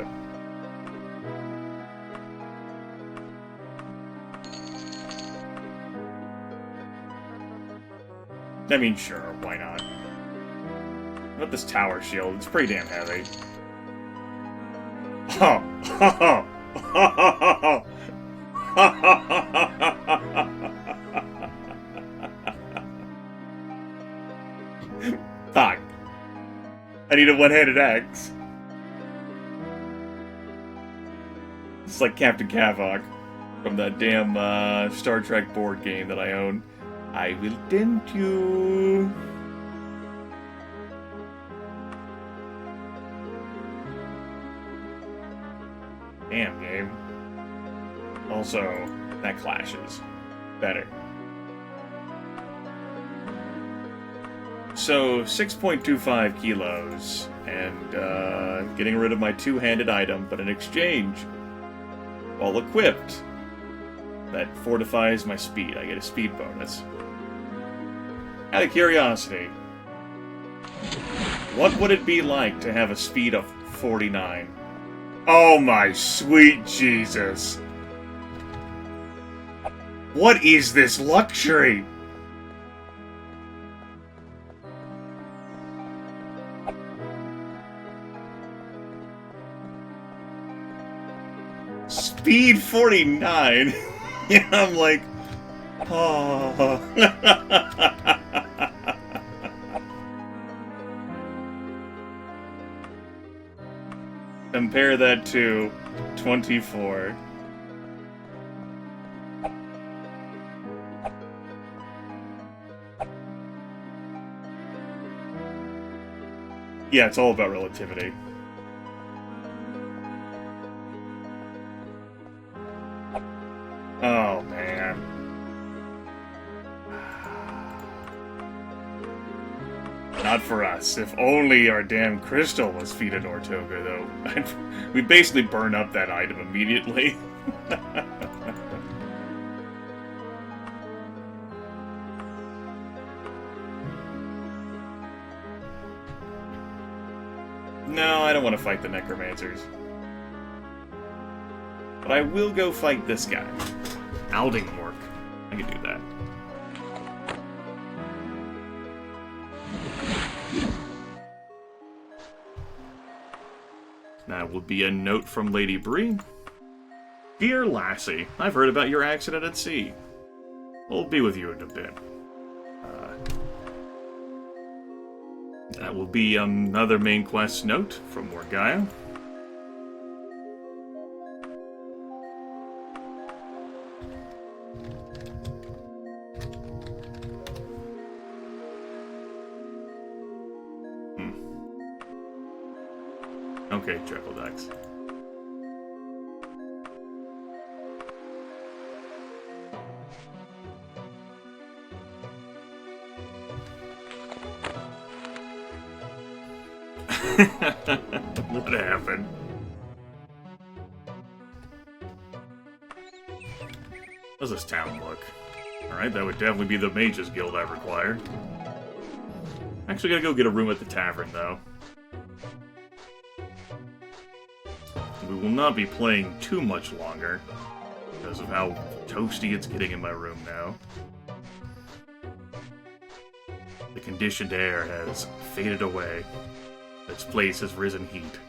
it. I mean, sure, why not? What about this tower shield? It's pretty damn heavy. Oh! Fuck. I need a one-handed axe. It's like Captain Cavok from that damn Star Trek board game that I own. I will tempt you. Damn game. Also, that clashes. Better. So, 6.25 kilos, and getting rid of my two-handed item, but in exchange, while equipped, that fortifies my speed. I get a speed bonus. Out of curiosity, what would it be like to have a speed of 49? Oh my sweet Jesus! What is this luxury? Speed 49? Yeah, I'm like, oh. Compare that to 24. Yeah, it's all about relativity. Oh, man. Not for us. If only our damn crystal was Fita Nortoga, though. We'd basically burn up that item immediately. No, I don't want to fight the necromancers. But I will go fight this guy. Aldingmork. I can do that. That will be a note from Lady Bree. Dear Lassie, I've heard about your accident at sea. We'll be with you in a bit. That will be another main quest note from Morgaya. Okay, triple decks. What happened? How's this town look? Alright, that would definitely be the Mages Guild I require. Actually gotta go get a room at the tavern, though. We will not be playing too much longer, because of how toasty it's getting in my room now. The conditioned air has faded away. Its place has risen heat.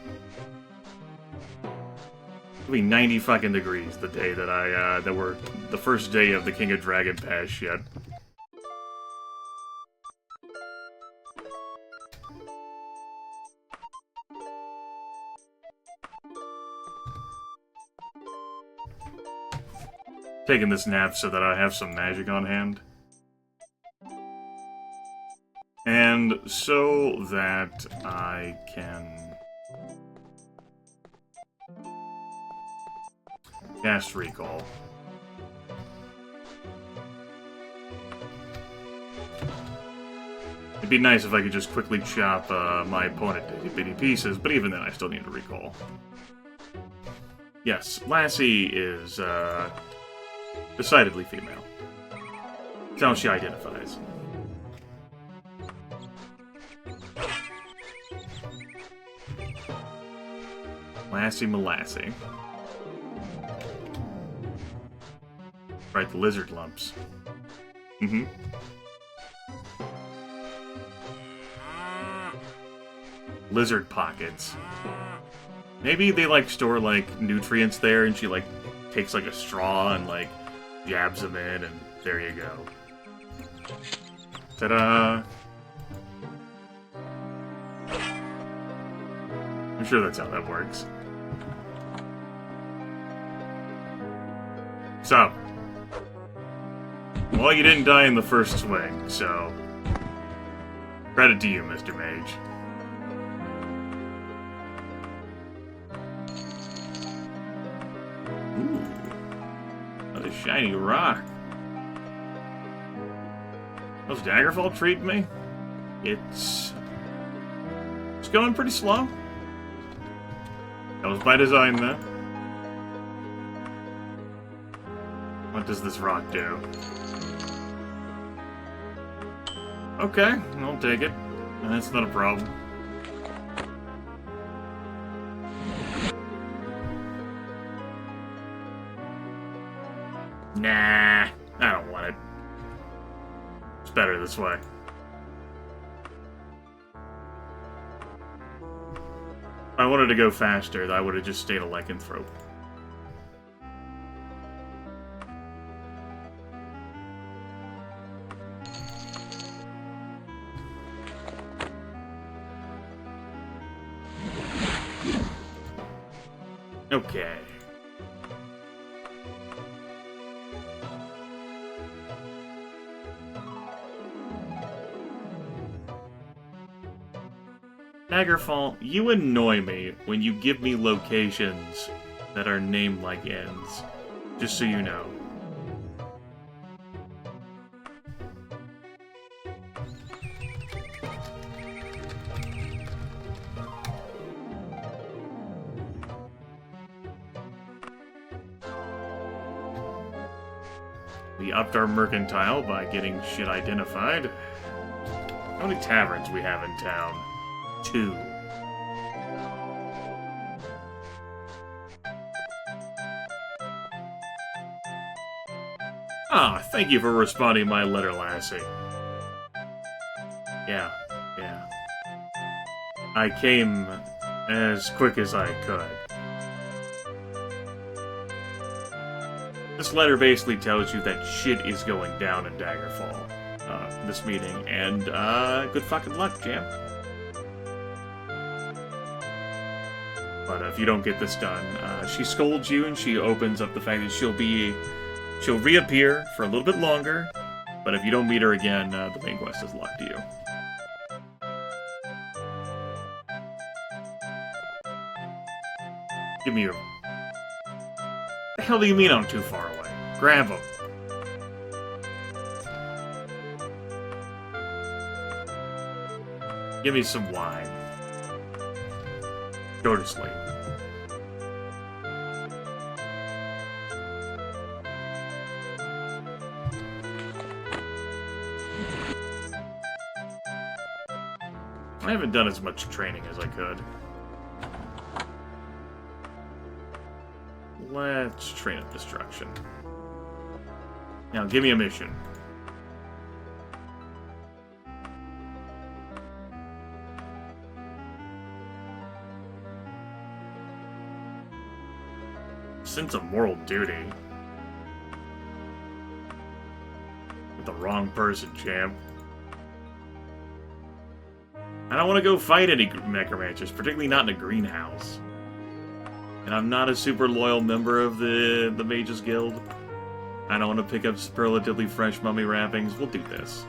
It'll be 90 fucking degrees the day that that we're the first day of the King of Dragon Pass shit. Taking this nap so that I have some magic on hand. And so that I can cast Recall. It'd be nice if I could just quickly chop my opponent to itty-bitty pieces, but even then I still need to Recall. Yes, Lassie is decidedly female. That's how she identifies. Lassie Molasses. Right, the lizard lumps. Mm-hmm. Lizard pockets. Maybe they, like, store, like, nutrients there, and she, like, takes, like, a straw and, like, jabs them in, and there you go. Ta-da! I'm sure that's how that works. So, well, you didn't die in the first swing, so credit to you, Mr. Mage. Ooh, what a shiny rock. How's Daggerfall treating me? It's going pretty slow. That was by design, though. What does this rock do? Okay, I'll take it. That's not a problem. Nah, I don't want it. It's better this way. If I wanted to go faster, I would have just stayed a lycanthrope. Okay. Daggerfall, you annoy me when you give me locations that are named like inns. Just so you know. We upped our mercantile by getting shit identified. How many taverns we have in town? 2. Ah, thank you for responding to my letter, Lassie. Yeah. I came as quick as I could. This letter basically tells you that shit is going down in Daggerfall, this meeting, and, good fucking luck, Jam. But if you don't get this done, she scolds you and she opens up the fact that she'll reappear for a little bit longer, but if you don't meet her again, the main quest is locked to you. Give me your... The hell do you mean I'm too far away? Grab him. Give me some wine. Go to sleep. I haven't done as much training as I could. Let's train up destruction. Now, give me a mission. Sense of moral duty. With the wrong person, champ. I don't want to go fight any necromancers, particularly not in a greenhouse. And I'm not a super loyal member of the Mages Guild. I don't want to pick up superlatively fresh mummy wrappings. We'll do this.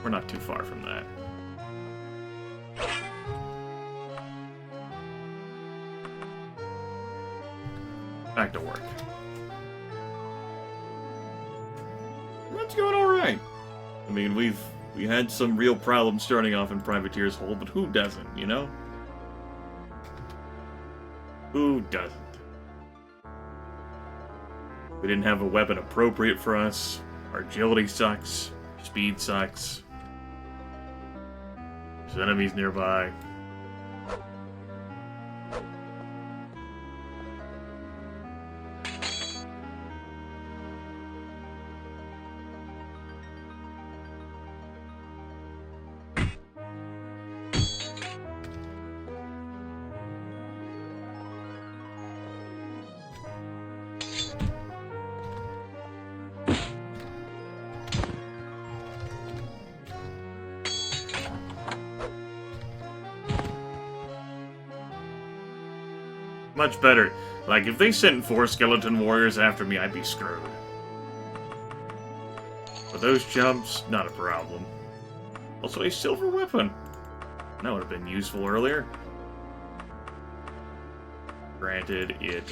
We're not too far from that. Back to work. That's going alright. I mean, we had some real problems starting off in Privateer's Hold, but who doesn't, you know? Who doesn't? We didn't have a weapon appropriate for us. Our agility sucks. Speed sucks. There's enemies nearby. Much better. Like, if they sent 4 skeleton warriors after me, I'd be screwed. But those jumps, not a problem. Also, a silver weapon. That would have been useful earlier. Granted, it,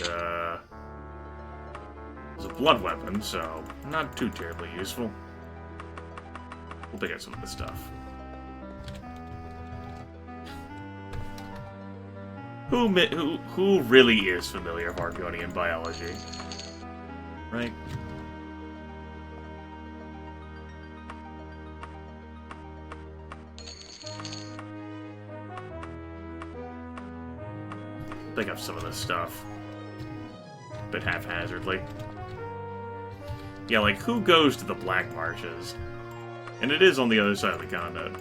was a blood weapon, so not too terribly useful. We'll pick out some of this stuff. Who really is familiar with Argonian biology? Right? Pick up some of this stuff. But haphazardly. Yeah, like, who goes to the Black Marshes? And it is on the other side of the continent.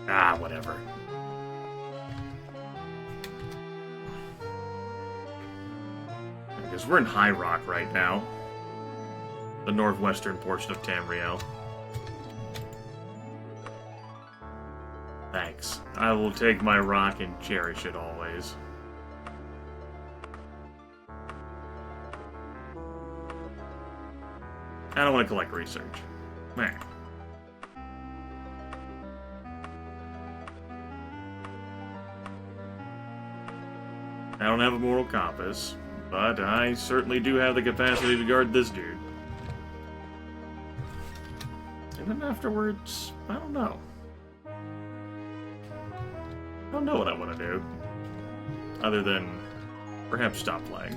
Ah, whatever. Because we're in High Rock right now. The northwestern portion of Tamriel. Thanks. I will take my rock and cherish it always. I don't want to collect research. Meh. I don't have a moral compass, but I certainly do have the capacity to guard this dude. And then afterwards, I don't know. I don't know what I want to do. Other than perhaps stop playing.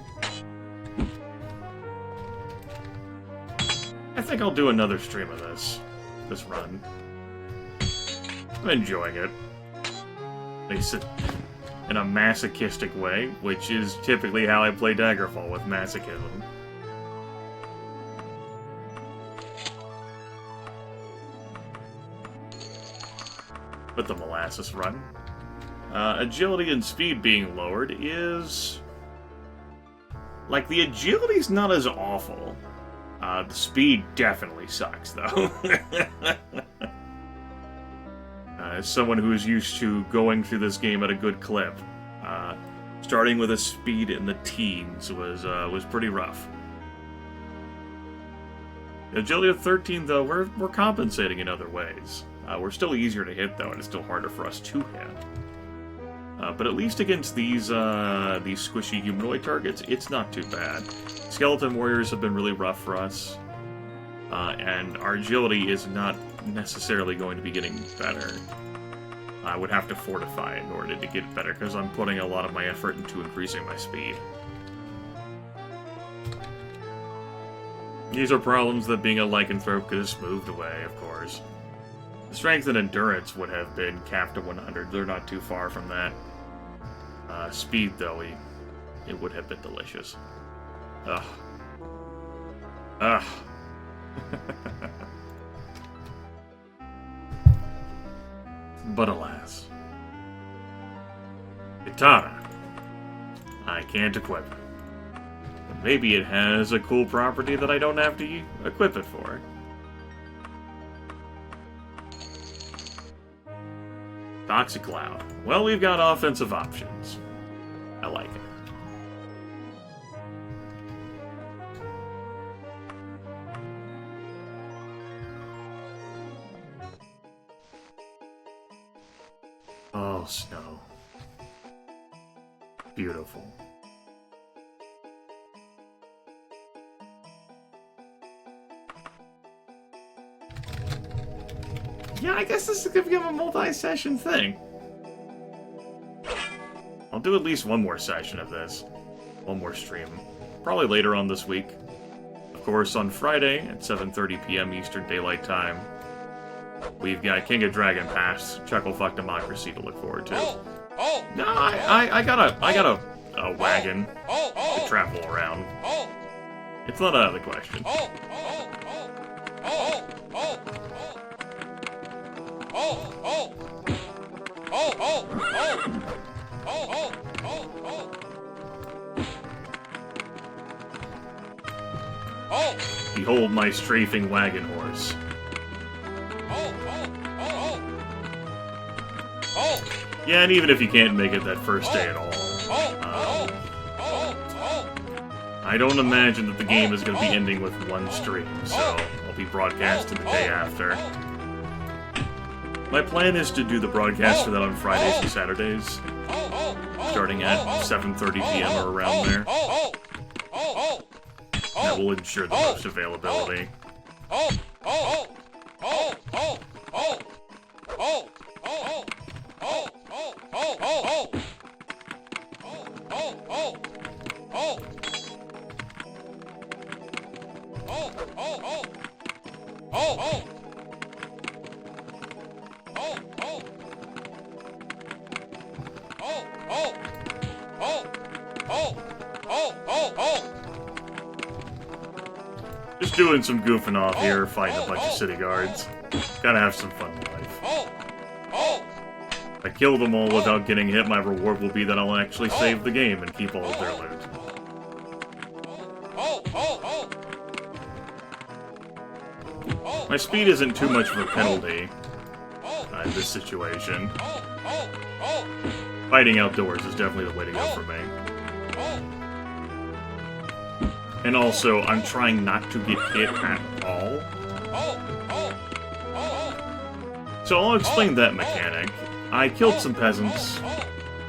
I think I'll do another stream of this run. I'm enjoying it. At least in a masochistic way, which is typically how I play Daggerfall, with masochism. But the Molasses run. Agility and speed being lowered is... like, the agility's not as awful. The speed definitely sucks, though. As someone who is used to going through this game at a good clip, starting with a speed in the teens was pretty rough. Agility of 13, though, we're compensating in other ways. We're still easier to hit, though, and it's still harder for us to hit. But at least against these squishy humanoid targets, it's not too bad. Skeleton warriors have been really rough for us, and our agility is not necessarily going to be getting better. I would have to fortify in order to get better, because I'm putting a lot of my effort into increasing my speed. These are problems that being a lycanthrope could have smoothed away, of course. Strength and endurance would have been capped at 100. They're not too far from that. Speed, though, it would have been delicious. Ugh. Ugh. But alas. Katana. I can't equip it. Maybe it has a cool property that I don't have to equip it for. Toxic Cloud. Well, we've got offensive options. I like it. Oh, snow. Beautiful. Yeah, I guess this is gonna become a multi-session thing. I'll do at least one more session of this. One more stream. Probably later on this week. Of course, on Friday at 7:30 p.m. Eastern Daylight Time, we've got King of Dragon Pass, Chucklefuck Democracy to look forward to. No, I got a wagon to travel around. It's not out of the question. Behold my strafing wagon horse. Yeah, and even if you can't make it that first day at all, I don't imagine that the game is going to be ending with one stream, so I'll be broadcasting the day after. My plan is to do the broadcast for that on Fridays and Saturdays, starting at 7:30 p.m. or around there. That will ensure the most availability. Just doing some goofing off here, fighting a bunch of city guards. Gotta have some fun in life. If I kill them all without getting hit, my reward will be that I'll actually save the game and keep all of their loot. My speed isn't too much of a penalty in this situation. Fighting outdoors is definitely the way to go for me. And also, I'm trying not to get hit at all. So I'll explain that mechanic. I killed some peasants.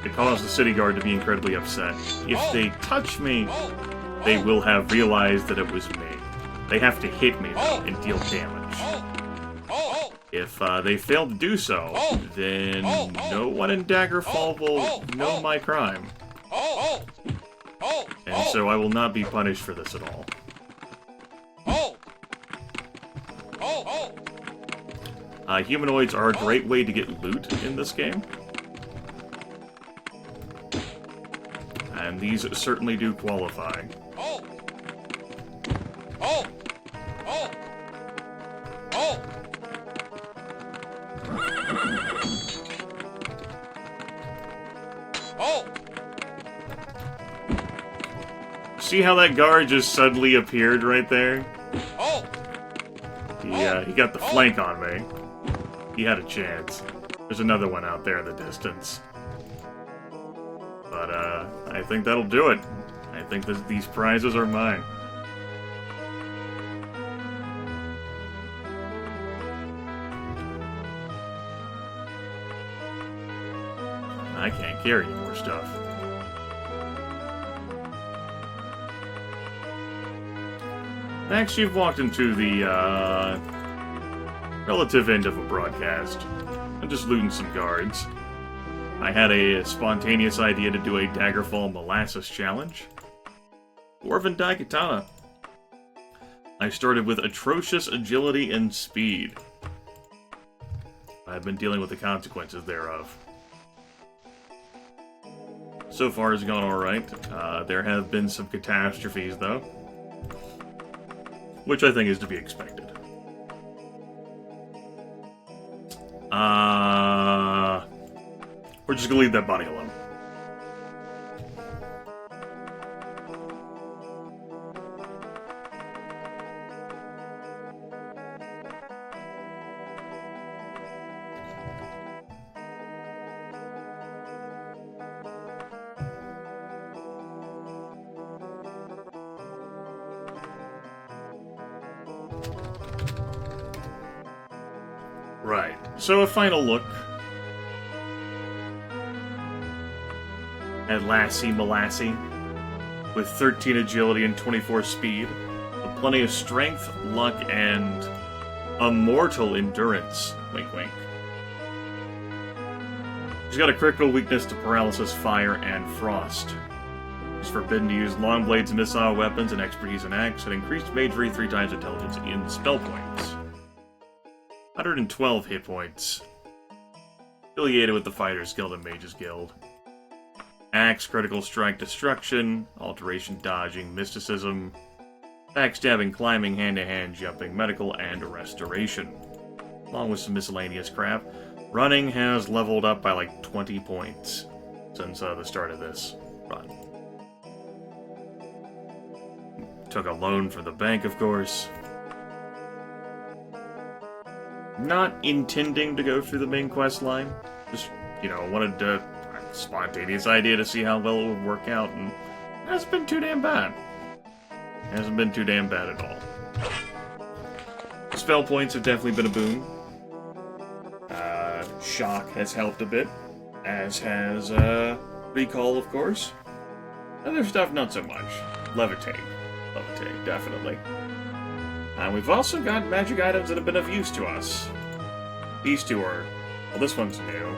It caused the city guard to be incredibly upset. If they touch me, they will have realized that it was me. They have to hit me, though, and deal damage. If they fail to do so, then no one in Daggerfall will know my crime. And so I will not be punished for this at all. Humanoids are a great way to get loot in this game. And these certainly do qualify. See how that guard just suddenly appeared right there? He got the flank on me. He had a chance. There's another one out there in the distance. But, I think that'll do it. I think these prizes are mine. I can't carry any more stuff. Next, you've walked into the, relative end of a broadcast. I'm just looting some guards. I had a spontaneous idea to do a Daggerfall Molasses challenge. Dwarven Daikatana. I started with atrocious agility and speed. I've been dealing with the consequences thereof. So far it's gone alright. There have been some catastrophes, though. Which I think is to be expected. We're just gonna leave that body alone. Right. So a final look at Molasses with 13 agility and 24 speed, with plenty of strength, luck, and immortal endurance. Wink, wink. She's got a critical weakness to paralysis, fire, and frost. She's forbidden to use long blades and missile weapons and expertise in axe, and increased magery 3 times intelligence in spell points. 112 hit points. Affiliated with the Fighters Guild and Mages Guild. Axe, critical strike, destruction, alteration, dodging, mysticism, backstabbing, climbing, hand-to-hand, jumping, medical, and restoration. Along with some miscellaneous crap. Running has leveled up by like 20 points since the start of this run. Took a loan from the bank, of course. Not intending to go through the main quest line. Just, wanted to... spontaneous idea to see how well it would work out, and it hasn't been too damn bad. It hasn't been too damn bad at all. Spell points have definitely been a boon. Shock has helped a bit, as has Recall, of course. Other stuff, not so much. Levitate, definitely. We've also got magic items that have been of use to us. These two are... well, this one's new.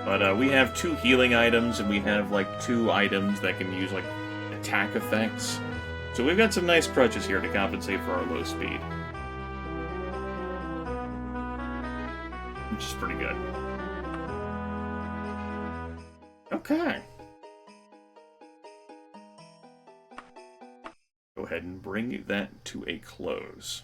But we have 2 healing items, and we have, 2 items that can use, attack effects. So we've got some nice crutches here to compensate for our low speed. Which is pretty good. Okay. Go ahead and bring that to a close.